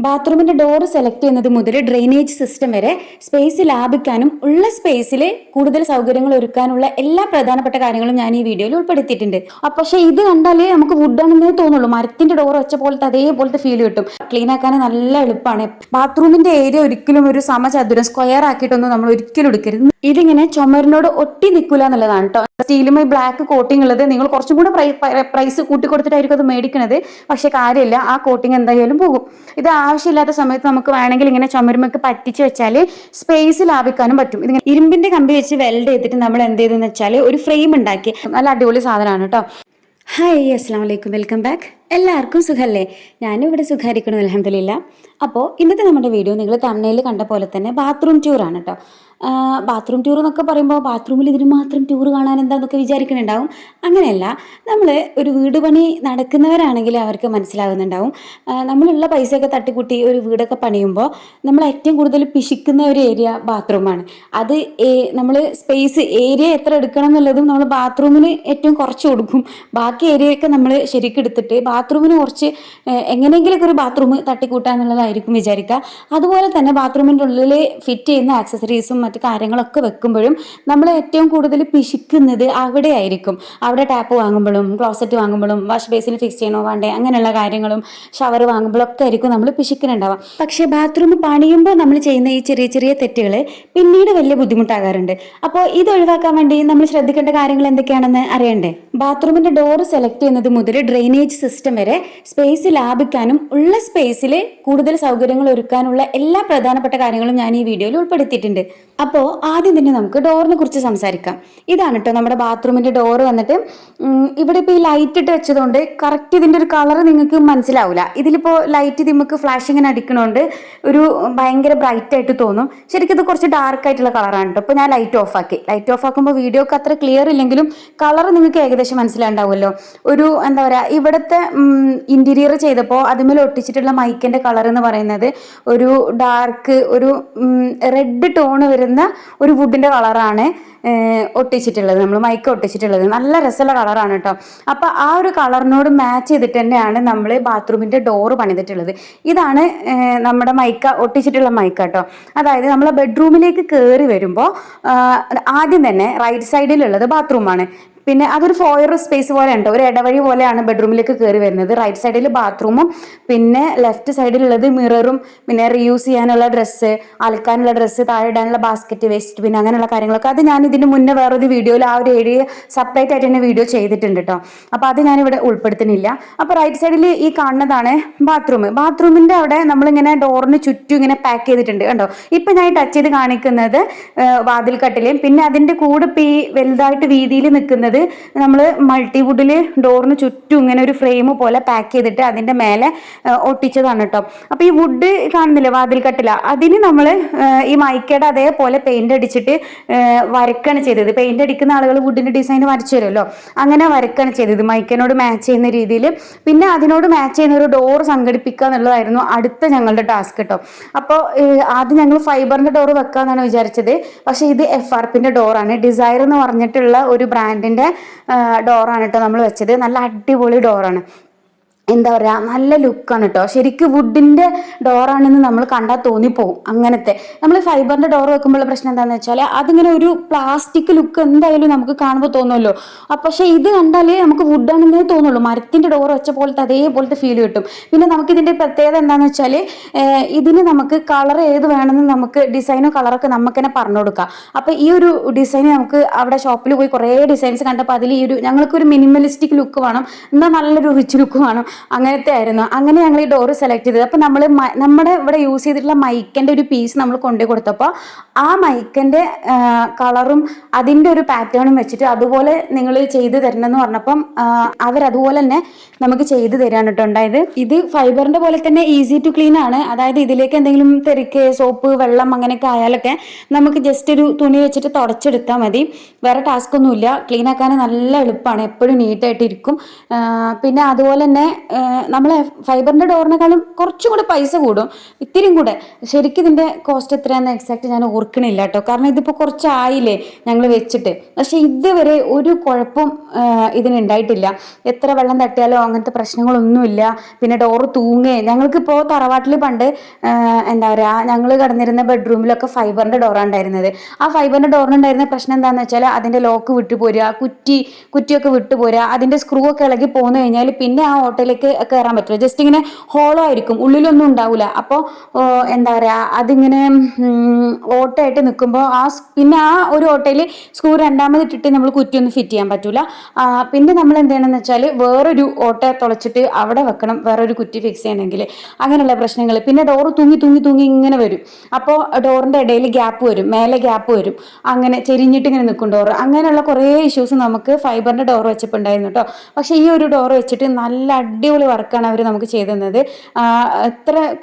ബാത്റൂമിന്റെ door select ചെയ്യുന്നത് മുതൽ drainage system വരെ സ്പേസ് ലാഭിക്കാനും ഉള്ള സ്പേസിൽ കൂടുതൽ സൗകര്യങ്ങൾ ഒരുക്കാനുള്ള എല്ലാ പ്രധാനപ്പെട്ട കാര്യങ്ങളും ഞാൻ ഈ വീഡിയോയിൽ ഉൾപ്പെടുത്തിയിട്ടുണ്ട്. പക്ഷേ ഇത് കണ്ടാലേ നമുക്ക് വുഡ് ആണെന്നേ തോന്നുള്ളൂ. മരത്തിന്റെ ഡോർ വെച്ച പോലത്തെ അതേപോലത്തെ ഫീൽ കിട്ടും. ക്ലീൻ ആക്കാൻ നല്ല എളുപ്പമാണ്. ബാത്റൂമിന്റെ ഏരിയ ഒരിക്കലും ഒരു സമചതുരം സ്ക്വയർ ആക്കിയിട്ടൊന്നും നമ്മൾ ഒരിക്കലും എടുക്കരുത്. ഇതിങ്ങനെ ചുമരിനോട് ഒട്ടി നിൽക്കില്ല എന്നുള്ളതാണ് കേട്ടോ. സ്റ്റീലുമായി ബ്ലാക്ക് കോട്ടിംഗ് ഉള്ളത് നിങ്ങൾ കുറച്ചും കൂടെ പ്രൈസ് കൂട്ടിക്കൊടുത്തിട്ടായിരിക്കും അത് മേടിക്കുന്നത്. പക്ഷെ കാര്യമില്ല, ആ കോട്ടിംഗ് എന്തായാലും പോകും. ഇത് ആവശ്യമില്ലാത്ത സമയത്ത് നമുക്ക് വേണമെങ്കിൽ ഇങ്ങനെ ചുമരുമൊക്കെ പറ്റിച്ച് വെച്ചാൽ സ്പേസ് ലാഭിക്കാനും പറ്റും. ഇതിങ്ങനെ ഇരുമ്പിന്റെ കമ്പി വെച്ച് വെൽഡ് ചെയ്തിട്ട് നമ്മൾ എന്ത് ചെയ്തെന്ന് വെച്ചാൽ ഒരു ഫ്രെയിം ഉണ്ടാക്കി. നല്ല അടിപൊളി സാധനമാണ് കേട്ടോ. ഹായ്, അസ്സലാമു അലൈക്കും, വെൽക്കം ബാക്ക്. എല്ലാവർക്കും സുഖമല്ലേ? ഞാനും ഇവിടെ സുഖമായിരിക്കണം, അൽഹംദുലില്ലാ. അപ്പോൾ ഇന്നത്തെ നമ്മുടെ വീഡിയോ നിങ്ങൾ തമ്മിൽ കണ്ട പോലെ തന്നെ ബാത്റൂം ടൂറാണ് കേട്ടോ. ബാത്റൂം ടൂർ എന്നൊക്കെ പറയുമ്പോൾ ബാത്റൂമിൽ ഇതിന് മാത്രം ടൂർ കാണാൻ എന്താന്നൊക്കെ വിചാരിക്കുന്നുണ്ടാവും. അങ്ങനെയല്ല, നമ്മൾ ഒരു വീട് പണി നടക്കുന്നവരാണെങ്കിൽ അവർക്ക് മനസ്സിലാകുന്നുണ്ടാവും. നമ്മളുള്ള പൈസയൊക്കെ തട്ടിക്കൂട്ടി ഒരു വീടൊക്കെ പണിയുമ്പോൾ നമ്മൾ ഏറ്റവും കൂടുതൽ പിശിക്കുന്ന ഒരു ഏരിയ ബാത്റൂമാണ്. അത് നമ്മൾ സ്പേസ് ഏരിയ എത്ര എടുക്കണം എന്നുള്ളതും നമ്മൾ ബാത്റൂമിന് ഏറ്റവും കുറച്ച് കൊടുക്കും. ബാക്കി ഏരിയയൊക്കെ നമ്മൾ ശരിക്കും എടുത്തിട്ട് ബാത്റൂമിന് കുറച്ച് എങ്ങനെയെങ്കിലുമൊക്കെ ഒരു ബാത്റൂം തട്ടിക്കൂട്ടുക എന്നുള്ളതായിരിക്കും വിചാരിക്കുക. അതുപോലെ തന്നെ ബാത്റൂമിൻ്റെ ഉള്ളിൽ ഫിറ്റ് ചെയ്യുന്ന ആക്സസറീസും മറ്റു കാര്യങ്ങളൊക്കെ വെക്കുമ്പോഴും നമ്മൾ ഏറ്റവും കൂടുതൽ പിശിക്കുന്നത് അവിടെ ആയിരിക്കും. അവിടെ ടാപ്പ് വാങ്ങുമ്പോഴും ക്ലോസറ്റ് വാങ്ങുമ്പോഴും വാഷ് ബേസിൽ ഫിക്സ് ചെയ്യണോ വേണ്ടേ അങ്ങനെയുള്ള കാര്യങ്ങളും ഷവർ വാങ്ങുമ്പോഴൊക്കെ ആയിരിക്കും നമ്മൾ പിശിക്കുന്നുണ്ടാവുക. പക്ഷേ ബാത്റൂം പണിയുമ്പോൾ നമ്മൾ ചെയ്യുന്ന ഈ ചെറിയ ചെറിയ തെറ്റുകൾ പിന്നീട് വലിയ ബുദ്ധിമുട്ടാകാറുണ്ട്. അപ്പോൾ ഇത് ഒഴിവാക്കാൻ വേണ്ടി നമ്മൾ ശ്രദ്ധിക്കേണ്ട കാര്യങ്ങൾ എന്തൊക്കെയാണെന്ന് അറിയണ്ടേ? ബാത്റൂമിന്റെ ഡോർ സെലക്ട് ചെയ്യുന്നത് മുതൽ ഡ്രെയിനേജ് സിസ്റ്റം വരെ സ്പേസ് ലാഭിക്കാനും ഉള്ള സ്പേസിൽ കൂടുതൽ സൗകര്യങ്ങൾ ഒരുക്കാനുള്ള എല്ലാ പ്രധാനപ്പെട്ട കാര്യങ്ങളും ഞാൻ ഈ വീഡിയോയിൽ ഉൾപ്പെടുത്തിയിട്ടുണ്ട്. അപ്പോൾ ആദ്യം തന്നെ നമുക്ക് ഡോറിനെ കുറിച്ച് സംസാരിക്കാം. ഇതാണ് കേട്ടോ നമ്മുടെ ബാത്റൂമിന്റെ ഡോർ വന്നിട്ട്. ഇവിടെ ഇപ്പോൾ ഈ ലൈറ്റ് ഇട്ട് വെച്ചതുകൊണ്ട് കറക്റ്റ് ഇതിൻ്റെ ഒരു കളർ നിങ്ങൾക്ക് മനസ്സിലാവില്ല. ഇതിലിപ്പോൾ ലൈറ്റ് നമുക്ക് ഫ്ലാഷ് ഇങ്ങനെ അടിക്കണോണ്ട് ഒരു ഭയങ്കര ബ്രൈറ്റ് ആയിട്ട് തോന്നും. ശരിക്കും ഇത് കുറച്ച് ഡാർക്ക് ആയിട്ടുള്ള കളറാണ് കേട്ടോ. ഇപ്പോൾ ഞാൻ ലൈറ്റ് ഓഫ് ആക്കി. ലൈറ്റ് ഓഫ് ആക്കുമ്പോൾ വീഡിയോക്ക് അത്ര ക്ലിയർ ഇല്ലെങ്കിലും കളർ നിങ്ങൾക്ക് ഏകദേശം മനസ്സിലാണ്ടാവുമല്ലോ. ഒരു എന്താ പറയുക, ഇവിടുത്തെ ഇന്റീരിയർ ചെയ്തപ്പോൾ അതുമേൽ ഒട്ടിച്ചിട്ടുള്ള മൈക്കിന്റെ കളർ എന്ന് പറയുന്നത് ഒരു ഡാർക്ക് ഒരു റെഡ് ടോൺ വരുന്ന ഒരു വുഡിന്റെ കളറാണ് ഒട്ടിച്ചിട്ടുള്ളത്. നമ്മൾ മൈക്ക് ഒട്ടിച്ചിട്ടുള്ളത് നല്ല രസമുള്ള കളറാണ് കേട്ടോ. അപ്പോൾ ആ ഒരു കളറിനോട് മാച്ച് ചെയ്തിട്ട് തന്നെയാണ് നമ്മൾ ബാത്റൂമിന്റെ ഡോറ് പണിതിട്ടുള്ളത്. ഇതാണ് നമ്മുടെ മൈക്ക ഒട്ടിച്ചിട്ടുള്ള മൈക്ക കേട്ടോ. അതായത് നമ്മളെ ബെഡ്റൂമിലേക്ക് കയറി വരുമ്പോൾ ആദ്യം തന്നെ റൈറ്റ് സൈഡിലുള്ളത് ബാത്റൂമാണ്. പിന്നെ അതൊരു ഫോയർ സ്പേസ് പോലെ ഉണ്ട്, ഒരു ഇടവഴി പോലെയാണ് ബെഡ്റൂമിലേക്ക് കയറി വരുന്നത്. റൈറ്റ് സൈഡിൽ ബാത്റൂമും പിന്നെ ലെഫ്റ്റ് സൈഡിലുള്ളത് മിററും പിന്നെ റീയൂസ് ചെയ്യാനുള്ള ഡ്രസ്സ്, അലക്കാനുള്ള ഡ്രസ്സ്, താഴെ ഇടാനുള്ള ബാസ്ക്കറ്റ്, വേസ്റ്റ് പിന്നെ അങ്ങനെയുള്ള കാര്യങ്ങളൊക്കെ. അത് ഞാൻ ഇതിന് മുന്നേ വേറൊരു വീഡിയോയിൽ ആ ഒരു ഏരിയ സെപ്പറേറ്റ് ആയിട്ട് തന്നെ വീഡിയോ ചെയ്തിട്ടുണ്ട് കേട്ടോ. അപ്പോൾ അത് ഞാനിവിടെ ഉൾപ്പെടുത്തുന്നില്ല. അപ്പോൾ റൈറ്റ് സൈഡിൽ ഈ കാണുന്നതാണ് ബാത്റൂം. ബാത്റൂമിൻ്റെ അവിടെ നമ്മളിങ്ങനെ ഡോറിന് ചുറ്റും ഇങ്ങനെ പാക്ക് ചെയ്തിട്ടുണ്ട് കണ്ടോ. ഇപ്പം ഞാൻ ടച്ച് ചെയ്ത് കാണിക്കുന്നത് വാതിൽ കട്ടിലേയും പിന്നെ അതിൻ്റെ കൂടെ ഇപ്പോൾ ഈ വലുതായിട്ട് വീതിയിൽ നിൽക്കുന്നത് നമ്മൾ മൾട്ടിവുഡിൽ ഡോറിന് ചുറ്റും ഇങ്ങനെ ഒരു ഫ്രെയിം പോലെ പാക്ക് ചെയ്തിട്ട് അതിൻ്റെ മേലെ ഒട്ടിച്ചതാണ് കേട്ടോ. അപ്പോൾ ഈ വുഡ് കാണുന്നില്ല വാതിൽ കട്ടില, അതിന് നമ്മൾ ഈ മൈക്കയുടെ അതേപോലെ പെയിന്റ് അടിച്ചിട്ട് വരക്കാണ് ചെയ്തത്. പെയിന്റ് അടിക്കുന്ന ആളുകൾ വുഡിന്റെ ഡിസൈൻ വരച്ചു തരുമല്ലോ, അങ്ങനെ വരക്കാണ് ചെയ്തത് മൈക്കനോട് മാച്ച് ചെയ്യുന്ന രീതിയിൽ. പിന്നെ അതിനോട് മാച്ച് ചെയ്യുന്ന ഒരു ഡോർ സംഘടിപ്പിക്കുക എന്നുള്ളതായിരുന്നു അടുത്ത ഞങ്ങളുടെ ടാസ്ക് കേട്ടോ. അപ്പോൾ ആദ്യം ഞങ്ങൾ ഫൈബറിന്റെ ഡോർ വെക്കാന്നാണ് വിചാരിച്ചത്. പക്ഷെ ഇത് FRPന്റെ ഡോറാണ്. ഡിസൈർ എന്ന് പറഞ്ഞിട്ടുള്ള ഒരു ബ്രാൻഡിന്റെ ഡോറാണ് കേട്ടോ നമ്മൾ വെച്ചത്. നല്ല അടിപൊളി ഡോറാണ്. എന്താ പറയുക, നല്ല ലുക്കാണ് കേട്ടോ. ശരിക്കും വുഡിൻ്റെ ഡോറാണെന്ന് നമ്മൾ കണ്ടാൽ തോന്നിപ്പോവും. അങ്ങനത്തെ നമ്മൾ ഫൈബറിൻ്റെ ഡോർ വെക്കുമ്പോഴുള്ള പ്രശ്നം എന്താണെന്ന് വെച്ചാൽ അതിങ്ങനെ ഒരു പ്ലാസ്റ്റിക് ലുക്ക് എന്തായാലും നമുക്ക് കാണുമ്പോൾ തോന്നുമല്ലോ. പക്ഷേ ഇത് കണ്ടാൽ നമുക്ക് വുഡാണെന്നേ തോന്നുള്ളൂ. മരത്തിൻ്റെ ഡോർ വെച്ച പോലത്തെ അതേപോലത്തെ ഫീൽ കിട്ടും. പിന്നെ നമുക്കിതിൻ്റെ പ്രത്യേകത എന്താണെന്ന് വെച്ചാൽ ഇതിന് നമുക്ക് കളർ ഏത് വേണമെന്ന് നമുക്ക് ഡിസൈനോ കളറൊക്കെ നമുക്ക് തന്നെ പറഞ്ഞു കൊടുക്കാം. അപ്പോൾ ഈ ഒരു ഡിസൈൻ നമുക്ക് അവിടെ ഷോപ്പിൽ പോയി കുറേ ഡിസൈൻസ് കണ്ടപ്പോൾ അതിൽ ഈ ഒരു ഞങ്ങൾക്കൊരു മിനിമലിസ്റ്റിക് ലുക്ക് വേണം, എന്നാൽ നല്ലൊരു റിച്ച് ലുക്ക് വേണം, അങ്ങനത്തെ ആയിരുന്നു. അങ്ങനെ ഞങ്ങൾ ഈ ഡോറ് സെലക്ട് ചെയ്തത്. അപ്പോൾ നമ്മൾ നമ്മുടെ ഇവിടെ യൂസ് ചെയ്തിട്ടുള്ള മൈക്കിൻ്റെ ഒരു പീസ് നമ്മൾ കൊണ്ടുപോയി കൊടുത്തപ്പോൾ ആ മൈക്കിൻ്റെ കളറും അതിൻ്റെ ഒരു പാറ്റേണും വെച്ചിട്ട് അതുപോലെ നിങ്ങൾ ചെയ്ത് തരണമെന്ന് പറഞ്ഞപ്പം അവരതുപോലെ തന്നെ നമുക്ക് ചെയ്ത് തരാണ് കേട്ടോ ഉണ്ടായത്. ഇത് ഫൈബറിൻ്റെ പോലെ തന്നെ ഈസി ടു ക്ലീൻ ആണ്. അതായത് ഇതിലേക്ക് എന്തെങ്കിലും തെറിക്ക് സോപ്പ് വെള്ളം അങ്ങനെയൊക്കെ ആയാലൊക്കെ നമുക്ക് ജസ്റ്റ് ഒരു തുണി വെച്ചിട്ട് തുടച്ചെടുത്താൽ മതി. വേറെ ടാസ്ക് ഒന്നുമില്ല. ക്ലീൻ ആക്കാൻ നല്ല എളുപ്പമാണ്, എപ്പോഴും നീറ്റായിട്ടിരിക്കും. പിന്നെ അതുപോലെ തന്നെ നമ്മളെ ഫൈബറിൻ്റെ ഡോറിനേക്കാളും കുറച്ചും കൂടെ പൈസ കൂടും, ഇത്തിരിയും കൂടെ. ശരിക്കും ഇതിൻ്റെ കോസ്റ്റ് എത്രയാണെന്ന് എക്സാക്ട് ഞാൻ ഓർക്കണില്ല കേട്ടോ, കാരണം ഇതിപ്പോൾ കുറച്ചായില്ലേ ഞങ്ങൾ വെച്ചിട്ട്. പക്ഷേ ഇതുവരെ ഒരു കുഴപ്പം ഇതിനുണ്ടായിട്ടില്ല. എത്ര വെള്ളം തട്ടിയാലോ അങ്ങനത്തെ പ്രശ്നങ്ങളൊന്നുമില്ല. പിന്നെ ഡോറ് തൂങ്ങേ, ഞങ്ങൾക്കിപ്പോൾ തറവാട്ടിൽ പണ്ട് എന്താ പറയുക, ഞങ്ങൾ കിടന്നിരുന്ന ബെഡ്റൂമിലൊക്കെ ഫൈബറിൻ്റെ ഡോറാണ് ഉണ്ടായിരുന്നത്. ആ ഫൈബറിൻ്റെ ഡോറിനുണ്ടായിരുന്ന പ്രശ്നം എന്താണെന്ന് വെച്ചാൽ അതിൻ്റെ ലോക്ക് വിട്ടുപോരുക, കുറ്റിയൊക്കെ വിട്ടുപോരുക, അതിൻ്റെ സ്ക്രൂ ഒക്കെ ഇളകി പോന്നു കഴിഞ്ഞാൽ പിന്നെ ആ ഓട്ടോയിലേക്ക് കയറാൻ പറ്റില്ല. ജസ്റ്റ് ഇങ്ങനെ ഹോളോ ആയിരിക്കും, ഉള്ളിലൊന്നും ഉണ്ടാവില്ല. അപ്പോൾ എന്താ പറയുക, അതിങ്ങനെ ഓട്ടയായിട്ട് നിൽക്കുമ്പോൾ പിന്നെ ആ ഒരു ഓട്ടയിൽ സ്ക്രൂ രണ്ടാമത് ഇട്ടിട്ട് നമ്മൾ കുറ്റിയൊന്നും ഫിറ്റ് ചെയ്യാൻ പറ്റൂല. പിന്നെ നമ്മൾ എന്ത് ചെയ്യണമെന്ന് വെച്ചാൽ വേറൊരു ഓട്ട തുളച്ചിട്ട് അവിടെ വെക്കണം, വേറൊരു കുറ്റി ഫിക്സ് ചെയ്യണമെങ്കിൽ. അങ്ങനെയുള്ള പ്രശ്നങ്ങൾ. പിന്നെ ഡോറ് തൂങ്ങി തൂങ്ങി തൂങ്ങി ഇങ്ങനെ വരും. അപ്പോൾ ഡോറിൻ്റെ ഇടയിൽ ഗ്യാപ്പ് വരും, മേലെ ഗ്യാപ്പ് വരും, അങ്ങനെ ചെരിഞ്ഞിട്ട് ഇങ്ങനെ നിൽക്കും ഡോറ്. അങ്ങനെയുള്ള കുറേ ഇഷ്യൂസ് നമുക്ക് ഫൈബറിൻ്റെ ഡോർ വെച്ചപ്പോൾ ഉണ്ടായിരുന്നു കേട്ടോ. പക്ഷേ ഈ ഒരു ഡോർ വെച്ചിട്ട് നല്ല അടിപൊളി വർക്കാണ് അവർ നമുക്ക് ചെയ്തു തന്നത്.